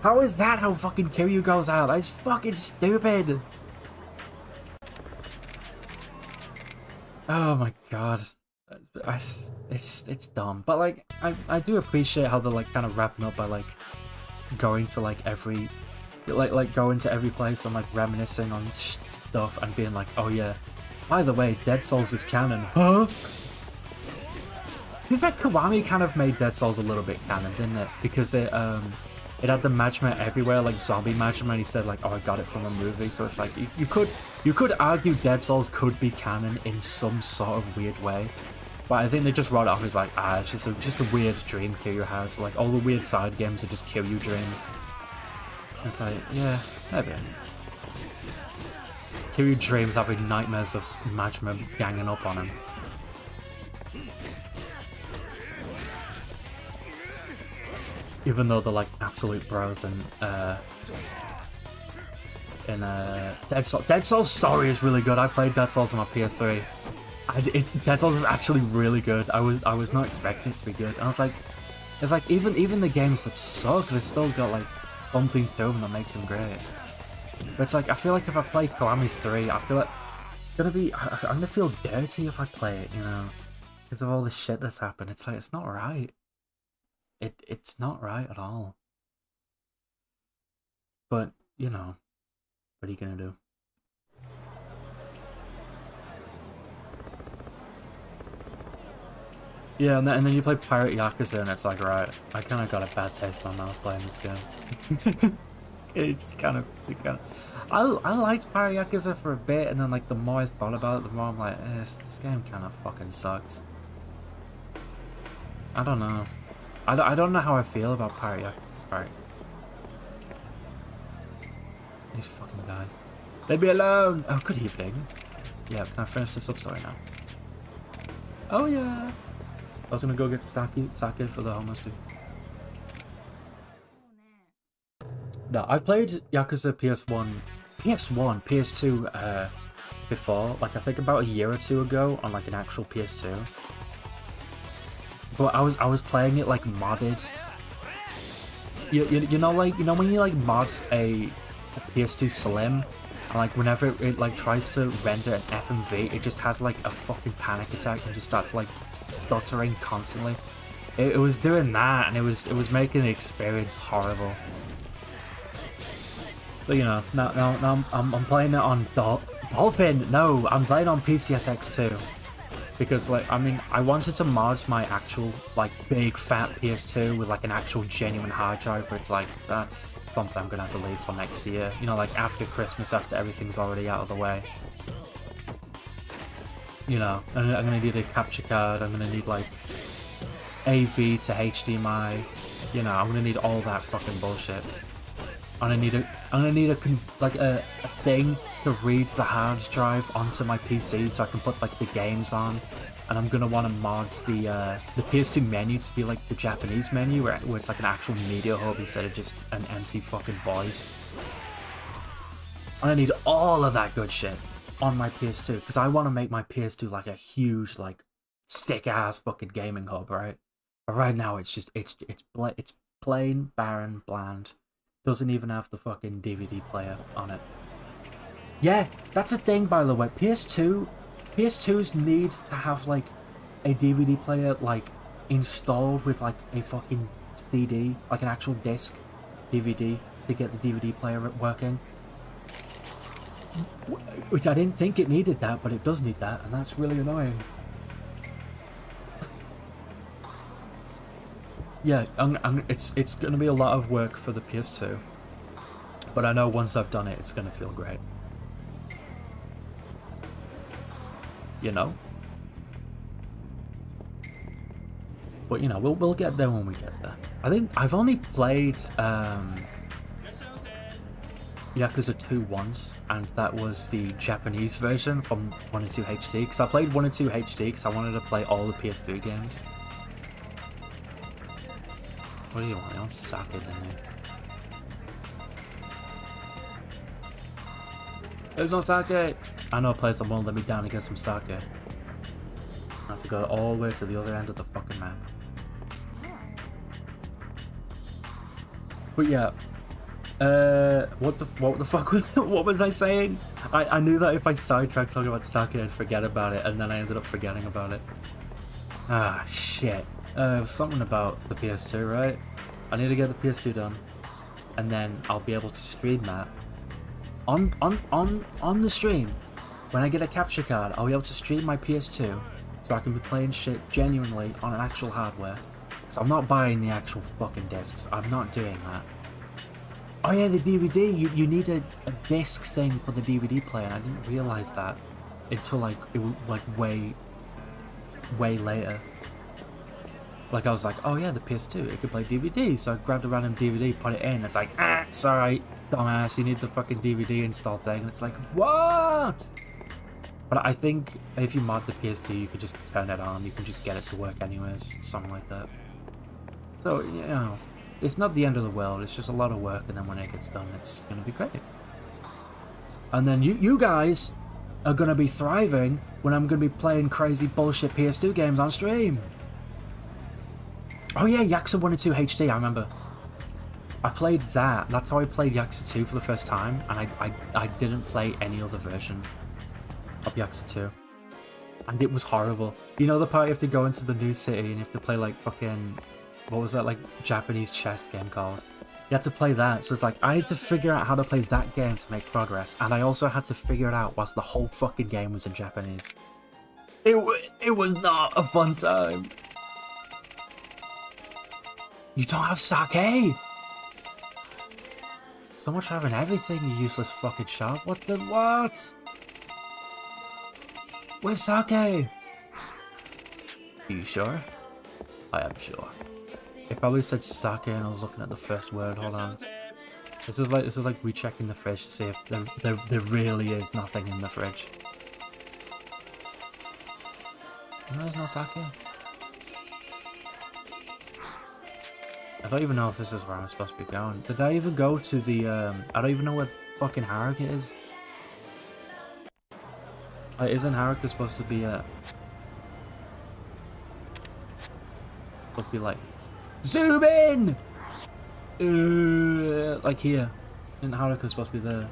How is that how fucking Kiryu goes out? That's fucking stupid. Oh my god. It's dumb. But like, I do appreciate how they're like kind of wrapping up by like going to like every, like going to every place and like reminiscing on stuff and being like, oh yeah, by the way, Dead Souls is canon. Huh? To be fair, Kiwami kind of made Dead Souls a little bit canon, didn't it? Because it had the Majima everywhere, like zombie Majima, and he said like, oh, I got it from a movie. So it's like you could argue Dead Souls could be canon in some sort of weird way. But I think they just wrote it off as like, it's just a weird dream Kiryu has. Like all the weird side games are just Kiryu dreams. It's like, yeah, maybe. Kiryu dreams having nightmares of Majima ganging up on him. Even though they're like absolute bros and Dead Souls story is really good. I played Dead Souls on my PS3. Dead Souls is actually really good. I was not expecting it to be good. And I was like, it's like even the games that suck, they still got like something to them that makes them great. But it's like, I feel like if I play Kiwami 3, I feel like I'm gonna feel dirty if I play it, you know, because of all the shit that's happened. It's like, it's not right. It's not right at all. But, you know, what are you gonna do? Yeah, and then you play Pirate Yakuza, and it's like, right, I kind of got a bad taste in my mouth playing this game. It just kind of, I liked Pirate Yakuza for a bit, and then like the more I thought about it, the more I'm like, this game kind of fucking sucks. I don't know. I don't know how I feel about Pirate Yakuza. Right. These fucking guys. Leave me alone! Oh, good evening. Yeah, can I finish this up story now? Oh yeah! I was gonna go get sake for the homeless dude. No, I've played Yakuza PS2 before, like I think about a year or two ago on like an actual PS2. But I was playing it like modded. You know when you like mod a PS2 Slim, and like whenever it like tries to render an FMV, it just has like a fucking panic attack and just starts like stuttering constantly. It was doing that, and it was making the experience horrible. But you know, now I'm playing it on Dolphin. No, I'm playing on PCSX2 because like I mean I wanted to mod my actual like big fat PS2 with like an actual genuine hard drive, but it's like that's something I'm gonna have to leave till next year. You know, like after Christmas, after everything's already out of the way. You know, and I'm gonna need a capture card. I'm gonna need like AV to HDMI. You know, I'm gonna need all that fucking bullshit. I'm gonna need a thing to read the hard drive onto my PC so I can put like the games on, and I'm gonna want to mod the PS2 menu to be like the Japanese menu where it's like an actual media hub instead of just an empty fucking void. I need all of that good shit on my PS2 because I want to make my PS2 like a huge like sick ass fucking gaming hub, right? But right now it's just it's plain, barren, bland. Doesn't even have the fucking DVD player on it. Yeah, that's a thing, by the way. PS2s need to have like a DVD player like installed with like a fucking CD, like an actual disc DVD to get the DVD player working. Which I didn't think it needed that, but it does need that, and that's really annoying. Yeah, it's going to be a lot of work for the PS2, but I know once I've done it, it's going to feel great. You know? But, you know, we'll get there when we get there. I think I've only played Yakuza 2 once, and that was the Japanese version from 1 and 2 HD, because I played 1 and 2 HD because I wanted to play all the PS3 games. What do you want? You want sake, didn't you? There's no sake! I know a place that won't let me down to get some sake. I have to go all the way to the other end of the fucking map. But yeah. What the fuck what was I saying? I knew that if I sidetracked talking about sake I'd forget about it, and then I ended up forgetting about it. Ah, shit. Something about the PS2, right? I need to get the PS2 done, and then I'll be able to stream that on the stream. When I get a capture card, I'll be able to stream my PS2, so I can be playing shit genuinely on an actual hardware. Because I'm not buying the actual fucking discs. I'm not doing that. Oh yeah, the DVD. You need a disc thing for the DVD player, and I didn't realize that until like it was like way later. Like I was like, oh yeah, the PS2, it could play DVD, so I grabbed a random DVD, put it in, it's like, sorry, dumbass, you need the fucking DVD install thing, and it's like, what? But I think if you mod the PS2, you could just turn it on, you can just get it to work anyways, something like that. So, you know, it's not the end of the world, it's just a lot of work, and then when it gets done, it's gonna be great. And then you guys are gonna be thriving when I'm gonna be playing crazy bullshit PS2 games on stream. Oh yeah, Yakuza 1 and 2 HD, I remember. I played that. That's how I played Yakuza 2 for the first time, and I didn't play any other version of Yakuza 2. And it was horrible. You know the part you have to go into the new city and you have to play like fucking... What was that like Japanese chess game called? You had to play that, so it's like I had to figure out how to play that game to make progress, and I also had to figure it out whilst the whole fucking game was in Japanese. It was not a fun time. You don't have sake! So much having everything, you useless fucking shark. What the what? Where's sake? Are you sure? I am sure. It probably said sake and I was looking at the first word. Hold on. This is like rechecking the fridge to see if there really is nothing in the fridge. No, there's no sake. I don't even know if this is where I'm supposed to be going. Did I even go to the, I don't even know where fucking Haruka is. Like, isn't Haruka supposed to be, supposed to be like, zoom in! Like here. Isn't Haruka supposed to be there?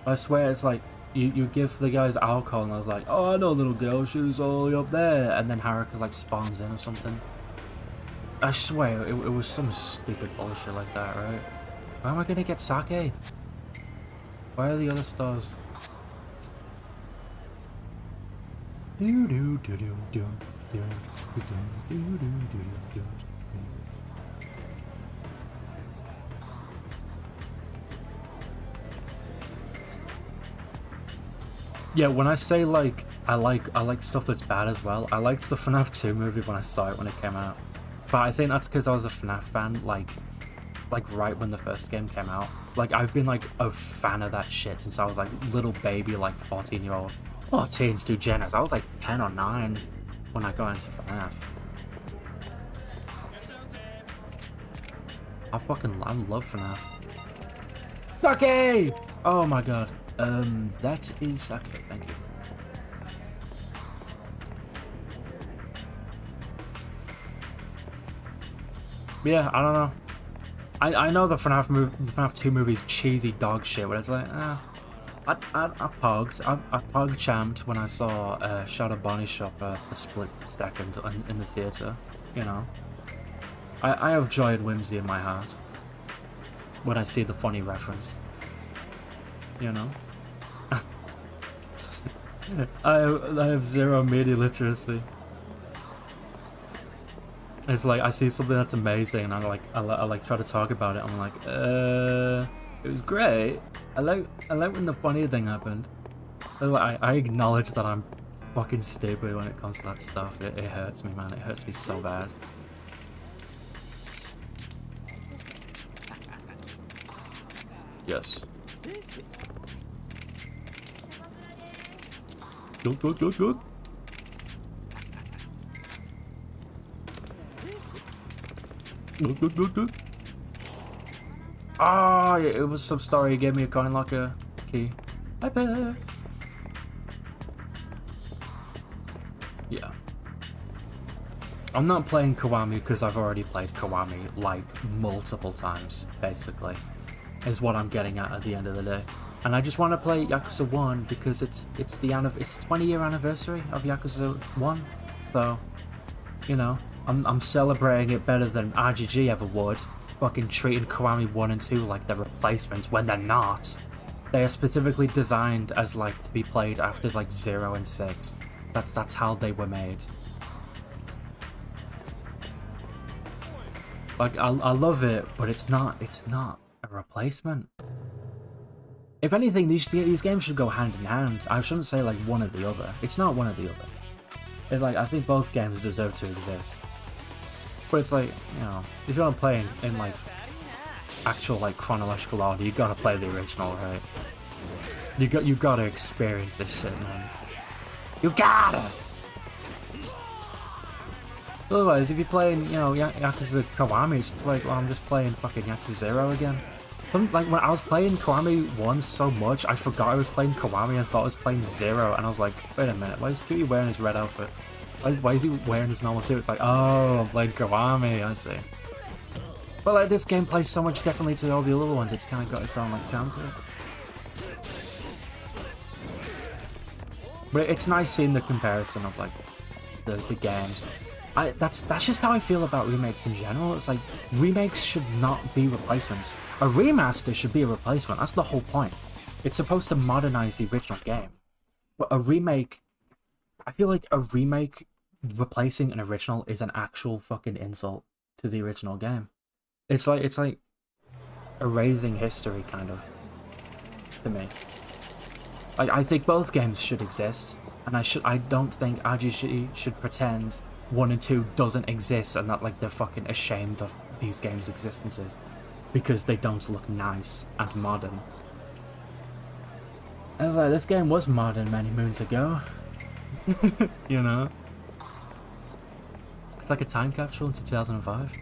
I swear it's like, you give the guys alcohol and I was like, oh, I know little girl, she was all the way up there. And then Haruka like spawns in or something. I swear, it was some stupid bullshit like that, right? Where am I gonna get sake? Where are the other stores? Yeah, when I say like I like stuff that's bad as well. I liked the FNAF 2 movie when I saw it when it came out. But I think that's because I was a FNAF fan, like right when the first game came out. Like, I've been, like, a fan of that shit since I was, like, little baby, like, 14-year-old. Oh, teens too generous. I was, like, 10 or 9 when I got into FNAF. I love FNAF. Sake! Oh my god. That is sake, thank you. Yeah, I don't know. I know the FNAF 2 movie's cheesy dog shit, but it's like, I pog champed when I saw Shadow Bonnie Shop a split second in the theatre, you know. I have joy and whimsy in my heart when I see the funny reference, you know. I have zero media literacy. It's like, I see something that's amazing and I try to talk about it. I'm like, it was great. I like when the funny thing happened. I acknowledge that I'm fucking stupid when it comes to that stuff. It hurts me, man. It hurts me so bad. Yes. Good. Good. Ah, yeah, it was some story. He gave me a coin locker key. I bet. Yeah. I'm not playing Kiwami because I've already played Kiwami like multiple times, basically, is what I'm getting at the end of the day. And I just want to play Yakuza 1 because it's the 20-year anniversary of Yakuza 1, so you know. I'm celebrating it better than RGG ever would, fucking treating Kiwami 1 and 2 like they're replacements when they're not. They are specifically designed as like to be played after like 0 and 6. That's how they were made. Like I love it, but it's not a replacement. If anything, these games should go hand in hand. I shouldn't say like one or the other. It's not one or the other. It's like, I think both games deserve to exist. But it's like, you know, if you want to play in like actual like chronological order, you gotta play the original, right? You gotta experience this shit, man. You gotta! Otherwise, if you're playing, you know, Yakuza Kiwami, it's like, well, I'm just playing fucking Yakuza 0 again. Like, when I was playing Kiwami 1 so much, I forgot I was playing Kiwami and thought I was playing 0, and I was like, wait a minute, why is Cutie wearing his red outfit? Why is he wearing his normal suit? It's like, oh, I'm playing Kiwami, I see. But like, this game plays so much differently to all the other ones, it's kind of got its own like charm to it. But it's nice seeing the comparison of like, the games. That's just how I feel about remakes in general. It's like, remakes should not be replacements. A remaster should be a replacement. That's the whole point. It's supposed to modernize the original game. But a remake, I feel like a remake replacing an original is an actual fucking insult. to the original game. It's like erasing history, kind of, to me. I think both games should exist, and I don't think RGC should pretend 1 and 2 doesn't exist and that like they're fucking ashamed of these games' existences because they don't look nice and modern. I was like, this game was modern many moons ago. You know? It's like a time capsule into 2005.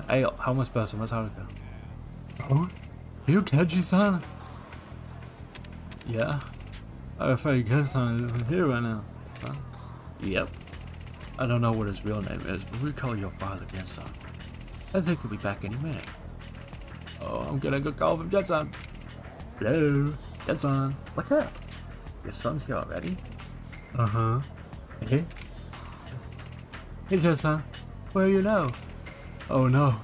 Hey, homeless person, where's Haruka? Oh? Are you Kenji-san? Yeah? I thought Kenji-san is here right now. Son? Yep. I don't know what his real name is, but we call your father Jen-san. I think he'll be back any minute. Oh, I'm getting a good call from Jen-san. Hello? Jen-san. What's up? Your son's here already? Uh-huh. Hey? Hey, Jen-san. Where are you now? Oh, no.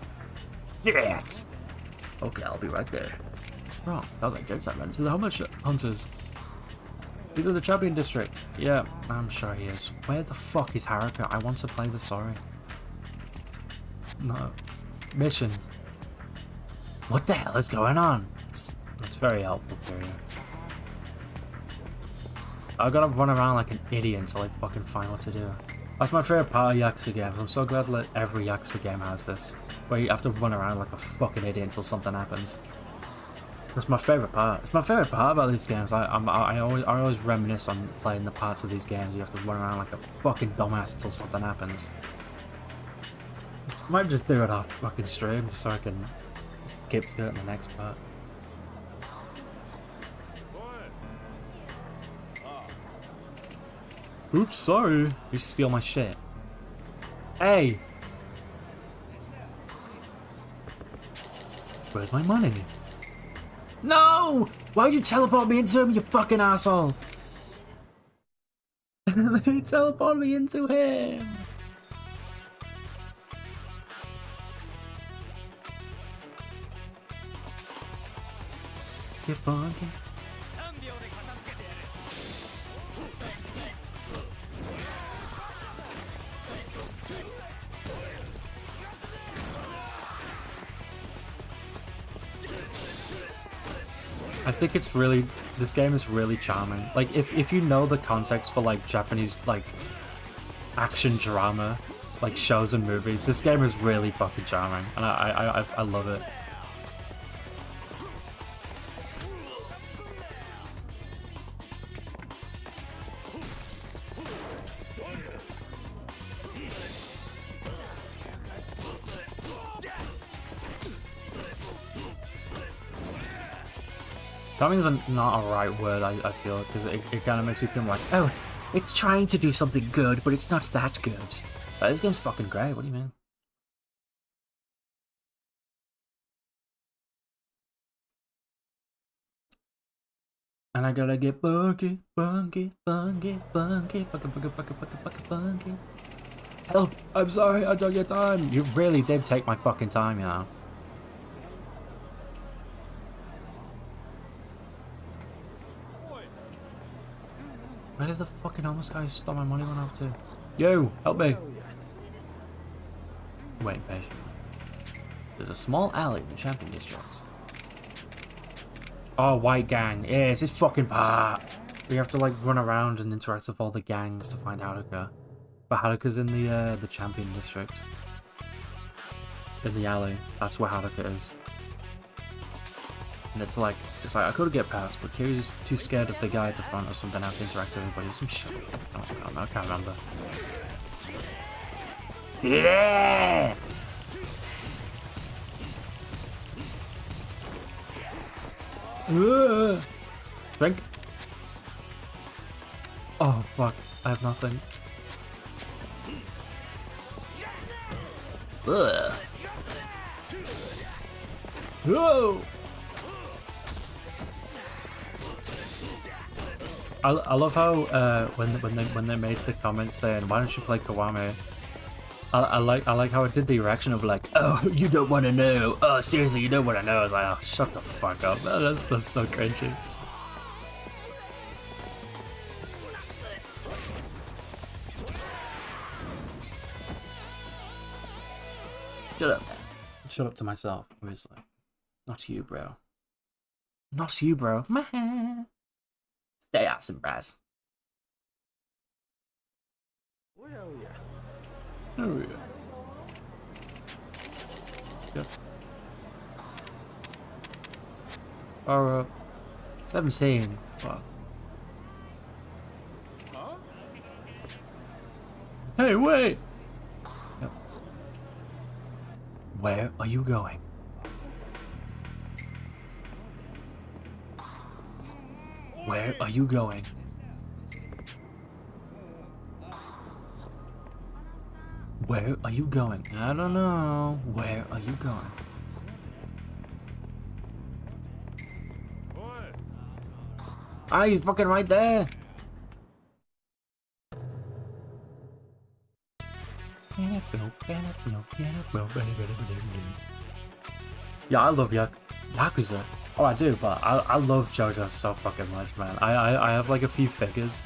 Yes! Okay, I'll be right there. Wrong. That was like Jen-san ran into the homeless hunters. These are the champion district. Yeah, I'm sure he is. Where the fuck is Haruka? I want to play the story. No. Missions. What the hell is going on? It's very helpful to you. I gotta run around like an idiot until I fucking find what to do. That's my favorite part of Yakuza games. I'm so glad that every Yakuza game has this, where you have to run around like a fucking idiot until something happens. That's my favorite part. It's my favorite part about these games. I always reminisce on playing the parts of these games. You have to run around like a fucking dumbass until something happens. I might just do it off fucking stream just so I can skip to it in the next part. Oops, sorry. You steal my shit. Hey! Where's my money? No! Why'd you teleport me into him, you fucking asshole? You teleport me into him! Get funky. I think it's really, this game is really charming. Like, if you know the context for like Japanese like action drama, like shows and movies, this game is really fucking charming, and I love it. Charming is not a right word, I feel, because it kind of makes you think like, oh, it's trying to do something good, but it's not that good. This game's fucking great, what do you mean? And I gotta get funky, funky, funky, funky, fucking funky. Help! I'm sorry, I took your time! You really did take my fucking time, you know. Where did the fucking homeless guy stole my money went off to? Yo, help me! Waiting patiently. There's a small alley in the champion district. Oh, white gang. Yeah, it's this fucking part. We have to like run around and interact with all the gangs to find Haruka. But Haruka's in the champion district. In the alley. That's where Haruka is. And it's like I could get past, but Kiri's too scared of the guy at the front or something. I have to interact with everybody. Some shit. I can't remember. Yeah! Drink. Oh fuck! I have nothing. Ugh. Whoa! I love how when they made the comments saying why don't you play Kiwami, I like how it did the reaction of like, oh, you don't want to know, oh seriously you don't want to know. I was like, oh shut the fuck up, man. That's so cringy. Shut up, man. Shut up to myself, obviously. Not to you, bro. Not to you, bro. Stay awesome, Braz. Oh, yeah. Yep. 17. Fuck. Hey, wait! Yep. Where are you going? Where are you going? Where are you going? I don't know. Where are you going? Ah, he's fucking right there. Yeah, I love Yakuza. Oh, I do, but I love JoJo so fucking much, man. I have like a few figures.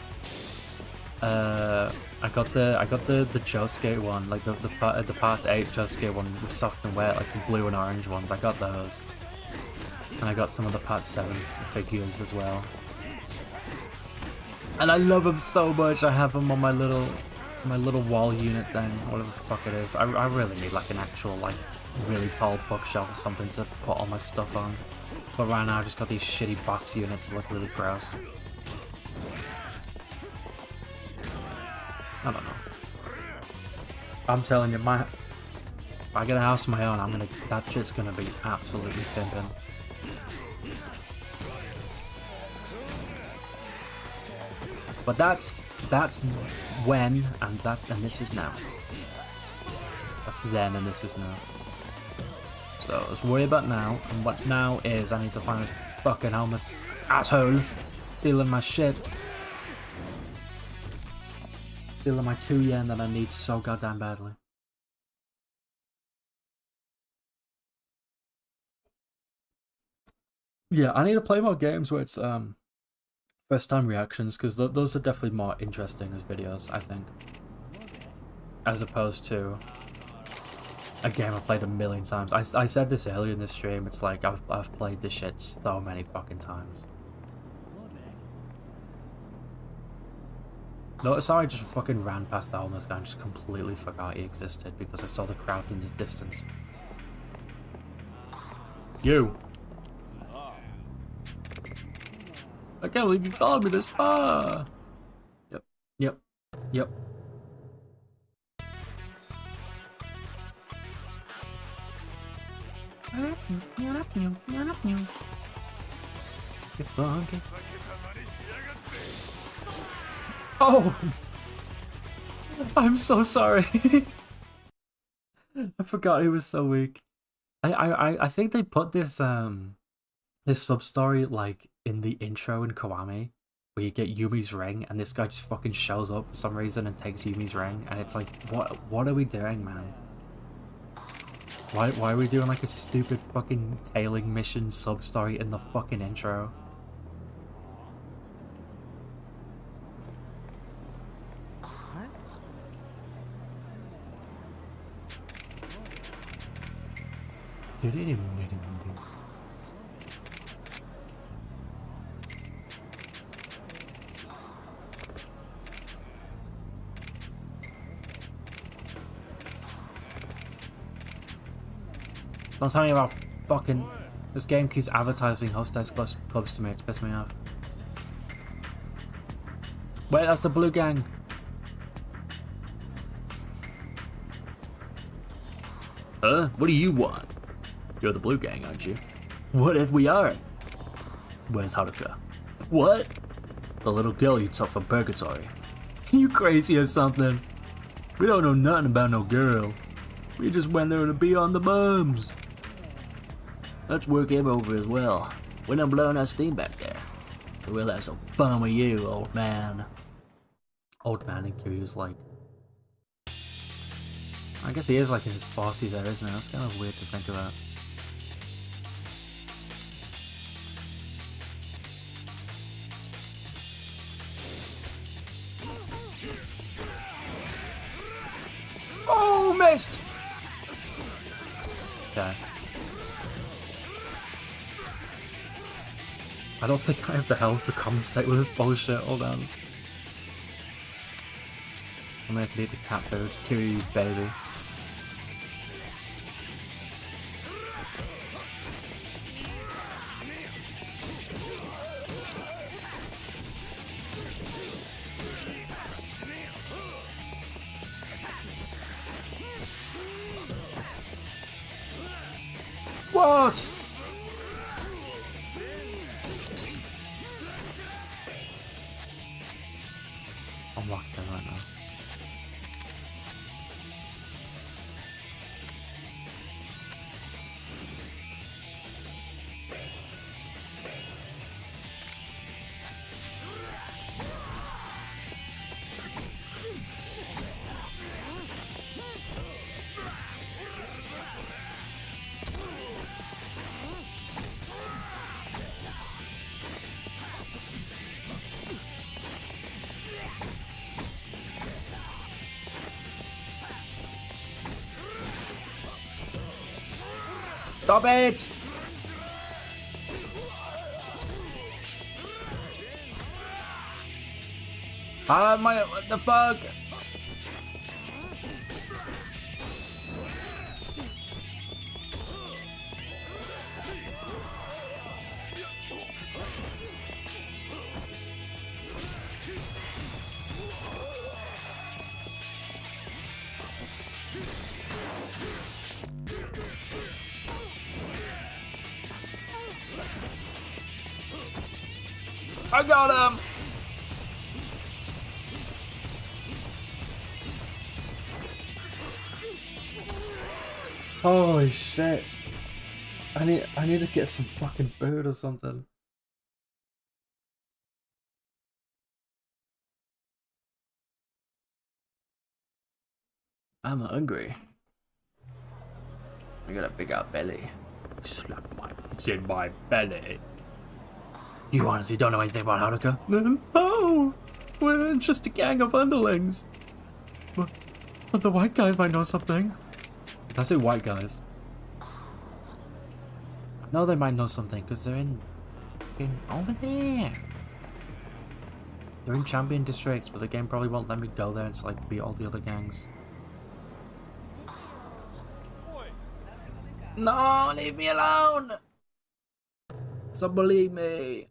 I got the Josuke one, like the part 8 Josuke one with soft and wet, like the blue and orange ones. I got those, and I got some of the part 7 figures as well. And I love them so much. I have them on my little wall unit thing, whatever the fuck it is. I really need like an actual like really tall bookshelf or something to put all my stuff on. But right now I just got these shitty box units that look really gross. I don't know. I'm telling you, if I get a house of my own, that shit's gonna be absolutely pimping. But that's when, and this is now. That's then, and this is now. So let's worry about now, and what now is I need to find this fucking homeless asshole stealing my shit. Stealing my 2 yen that I need so goddamn badly. Yeah, I need to play more games where it's first time reactions, because those are definitely more interesting as videos, I think. As opposed to a game I've played a million times. I said this earlier in the stream, it's like I've played this shit so many fucking times. Notice how I just fucking ran past the homeless guy and just completely forgot he existed because I saw the crowd in the distance. You! I can't believe you followed me this far! Yep. Get funky. Oh! I'm so sorry. I forgot he was so weak. I think they put this this sub story like in the intro in Kiwami, where you get Yumi's ring and this guy just fucking shows up for some reason and takes Yumi's ring, and it's like, what are we doing, man? Why are we doing like a stupid fucking tailing mission sub story in the fucking intro? Don't tell me about fucking... This game keeps advertising hostess clubs to me, it's pissed me off. Wait, that's the blue gang! What do you want? You're the blue gang, aren't you? What if we are? Where's Haruka? What? The little girl you took from purgatory. You crazy or something? We don't know nothing about no girl. We just went there to be on the bums. Let's work him over as well. We're not blowing our steam back there. We'll have some fun with you, old man. Old man in Kiryu's like... I guess he is like in his 40s there, isn't he? That's kind of weird to think about. Oh, missed! Okay. I don't think I have the hell to compensate with this bullshit. Hold on. I'm gonna need the cat food. Kiryu, baby. What? I'm locked in right now. Stop it! What the fuck? I got him! Holy shit. I need to get some fucking food or something. I'm hungry. I got a big out belly. It's in my belly. You honestly don't know anything about Haruka? No! We're just a gang of underlings. But the white guys might know something. Did I say white guys? No, they might know something because they're in over there. They're in champion districts, but the game probably won't let me go there and just like beat all the other gangs. No, leave me alone! So believe me.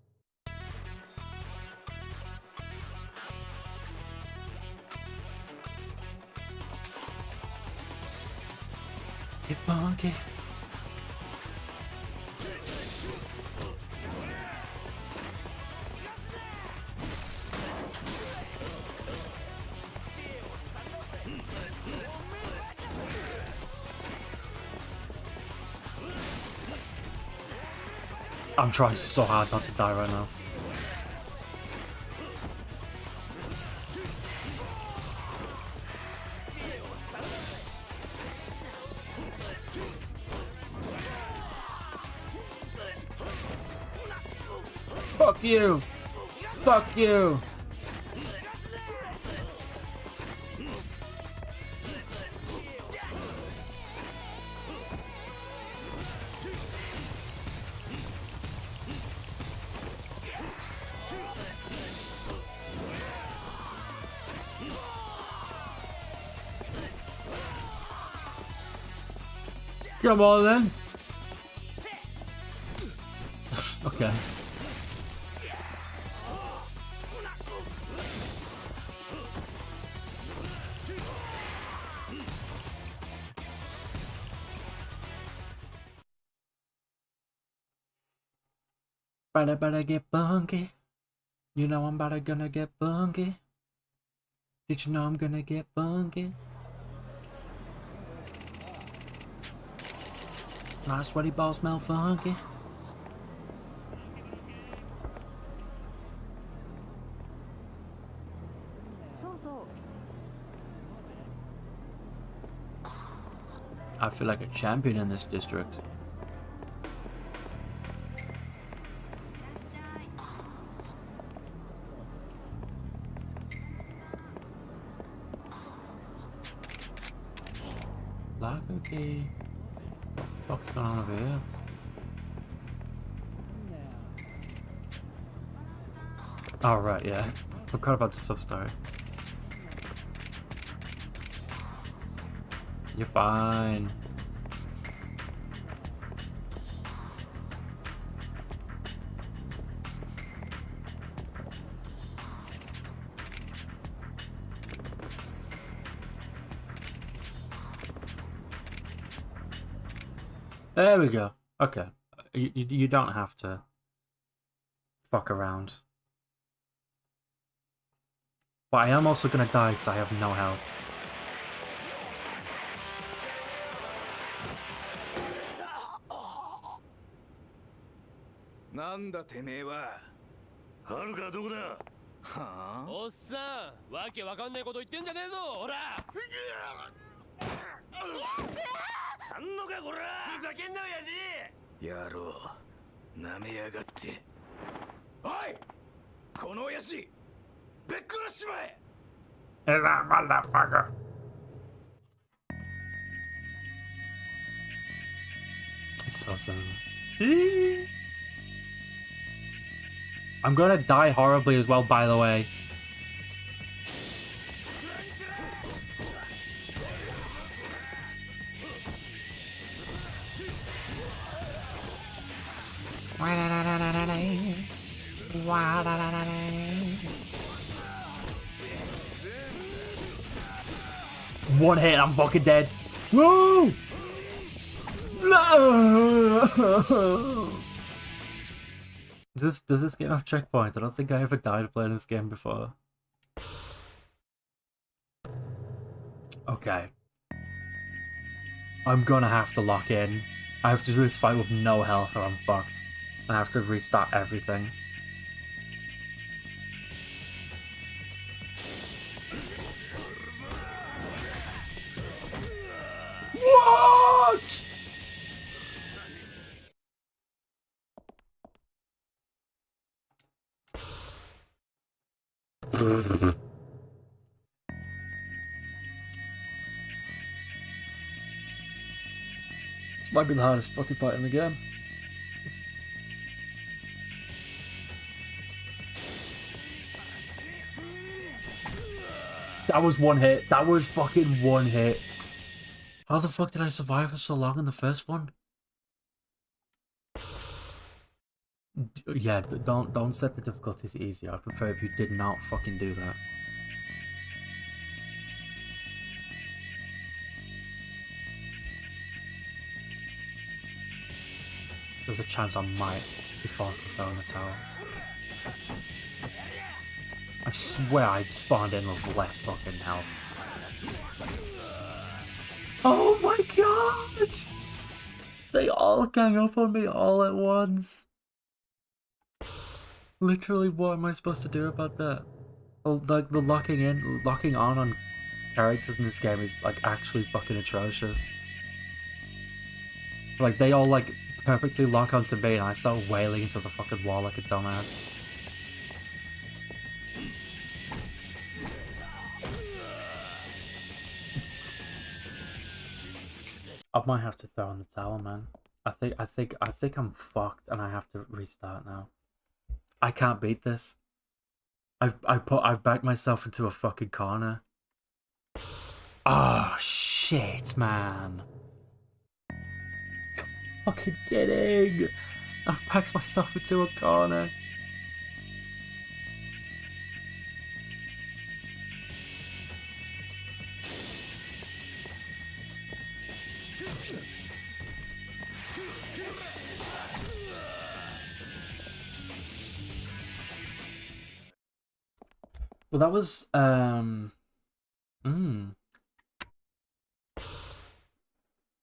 Get funky. I'm trying so hard not to die right now. Fuck you! Fuck you! Come on then. Okay. Better get funky. You know I'm gonna get funky. Did you know I'm gonna get funky? My sweaty balls smell funky. I feel like a champion in this district. Like okay. fuck's going on over here? Oh, right, yeah. I forgot about the sub-story. You're fine. There we go. Okay. You don't have to fuck around. But I am also gonna die because I have no health. Nanda teme wa? はるかどこだ。はあ？おっさん、わけわかんねえこと言ってんじゃねえぞ、ほら。あんのかこら。ふざけんな親父。野郎、なめやがって。おい、この親父、べっ殺しちまえ。So I'm gonna die horribly as well, by the way. One hit, I'm fucking dead. Woo! Does this game have checkpoints? I don't think I ever died playing this game before. Okay. I'm gonna have to lock in. I have to do this fight with no health or I'm fucked. I have to restart everything. What? This might be the hardest fucking fight in the game. That was one hit. That was fucking one hit. How the fuck did I survive for so long in the first one? Yeah, don't set the difficulty to easy. I prefer if you did not fucking do that. There's a chance I might be forced to throw in the towel. I swear I spawned in with less fucking health. Oh my god! They all gang up on me all at once. Literally, what am I supposed to do about that? Well, like, the locking on characters in this game is, like, actually fucking atrocious. Like, they all, like, perfectly lock onto me and I start wailing into the fucking wall like a dumbass. I might have to throw in the towel, man. I think I'm fucked and I have to restart now. I can't beat this. I've backed myself into a fucking corner. Oh shit, man. Fucking kidding. I've backed myself into a corner. Well, that was that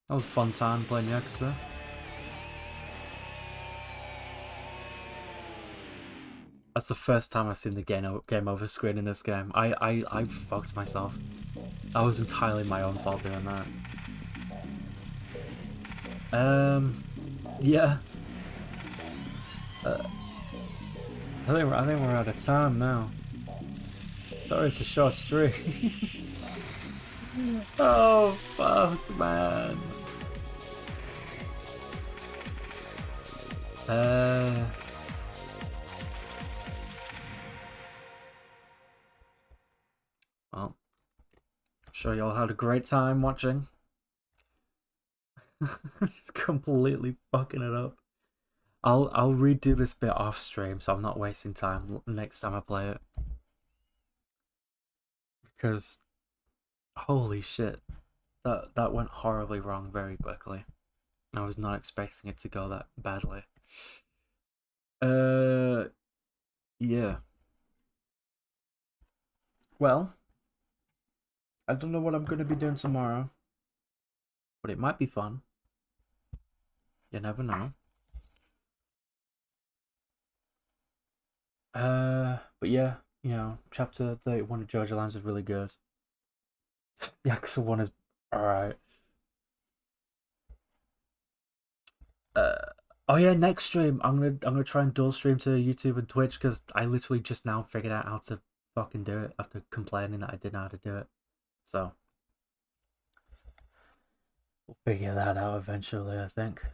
was a fun time playing Yakuza. That's the first time I've seen the game over screen in this game. I fucked myself. That was entirely my own fault doing that. Yeah. I think we're out of time now. Sorry, it's a short stream. Oh fuck, man. Uh, well, I'm sure y'all had a great time watching. Just completely fucking it up. I'll redo this bit off stream so I'm not wasting time next time I play it. Because holy shit, that went horribly wrong very quickly. I was not expecting it to go that badly. Yeah. Well, I don't know what I'm going to be doing tomorrow, but it might be fun. You never know. But yeah, you know, chapter 31 of JoJoLands is really good. Yakuza 1 is alright. Oh yeah, next stream I'm gonna try and dual stream to YouTube and Twitch because I literally just now figured out how to fucking do it after complaining that I didn't know how to do it. So we'll figure that out eventually, I think.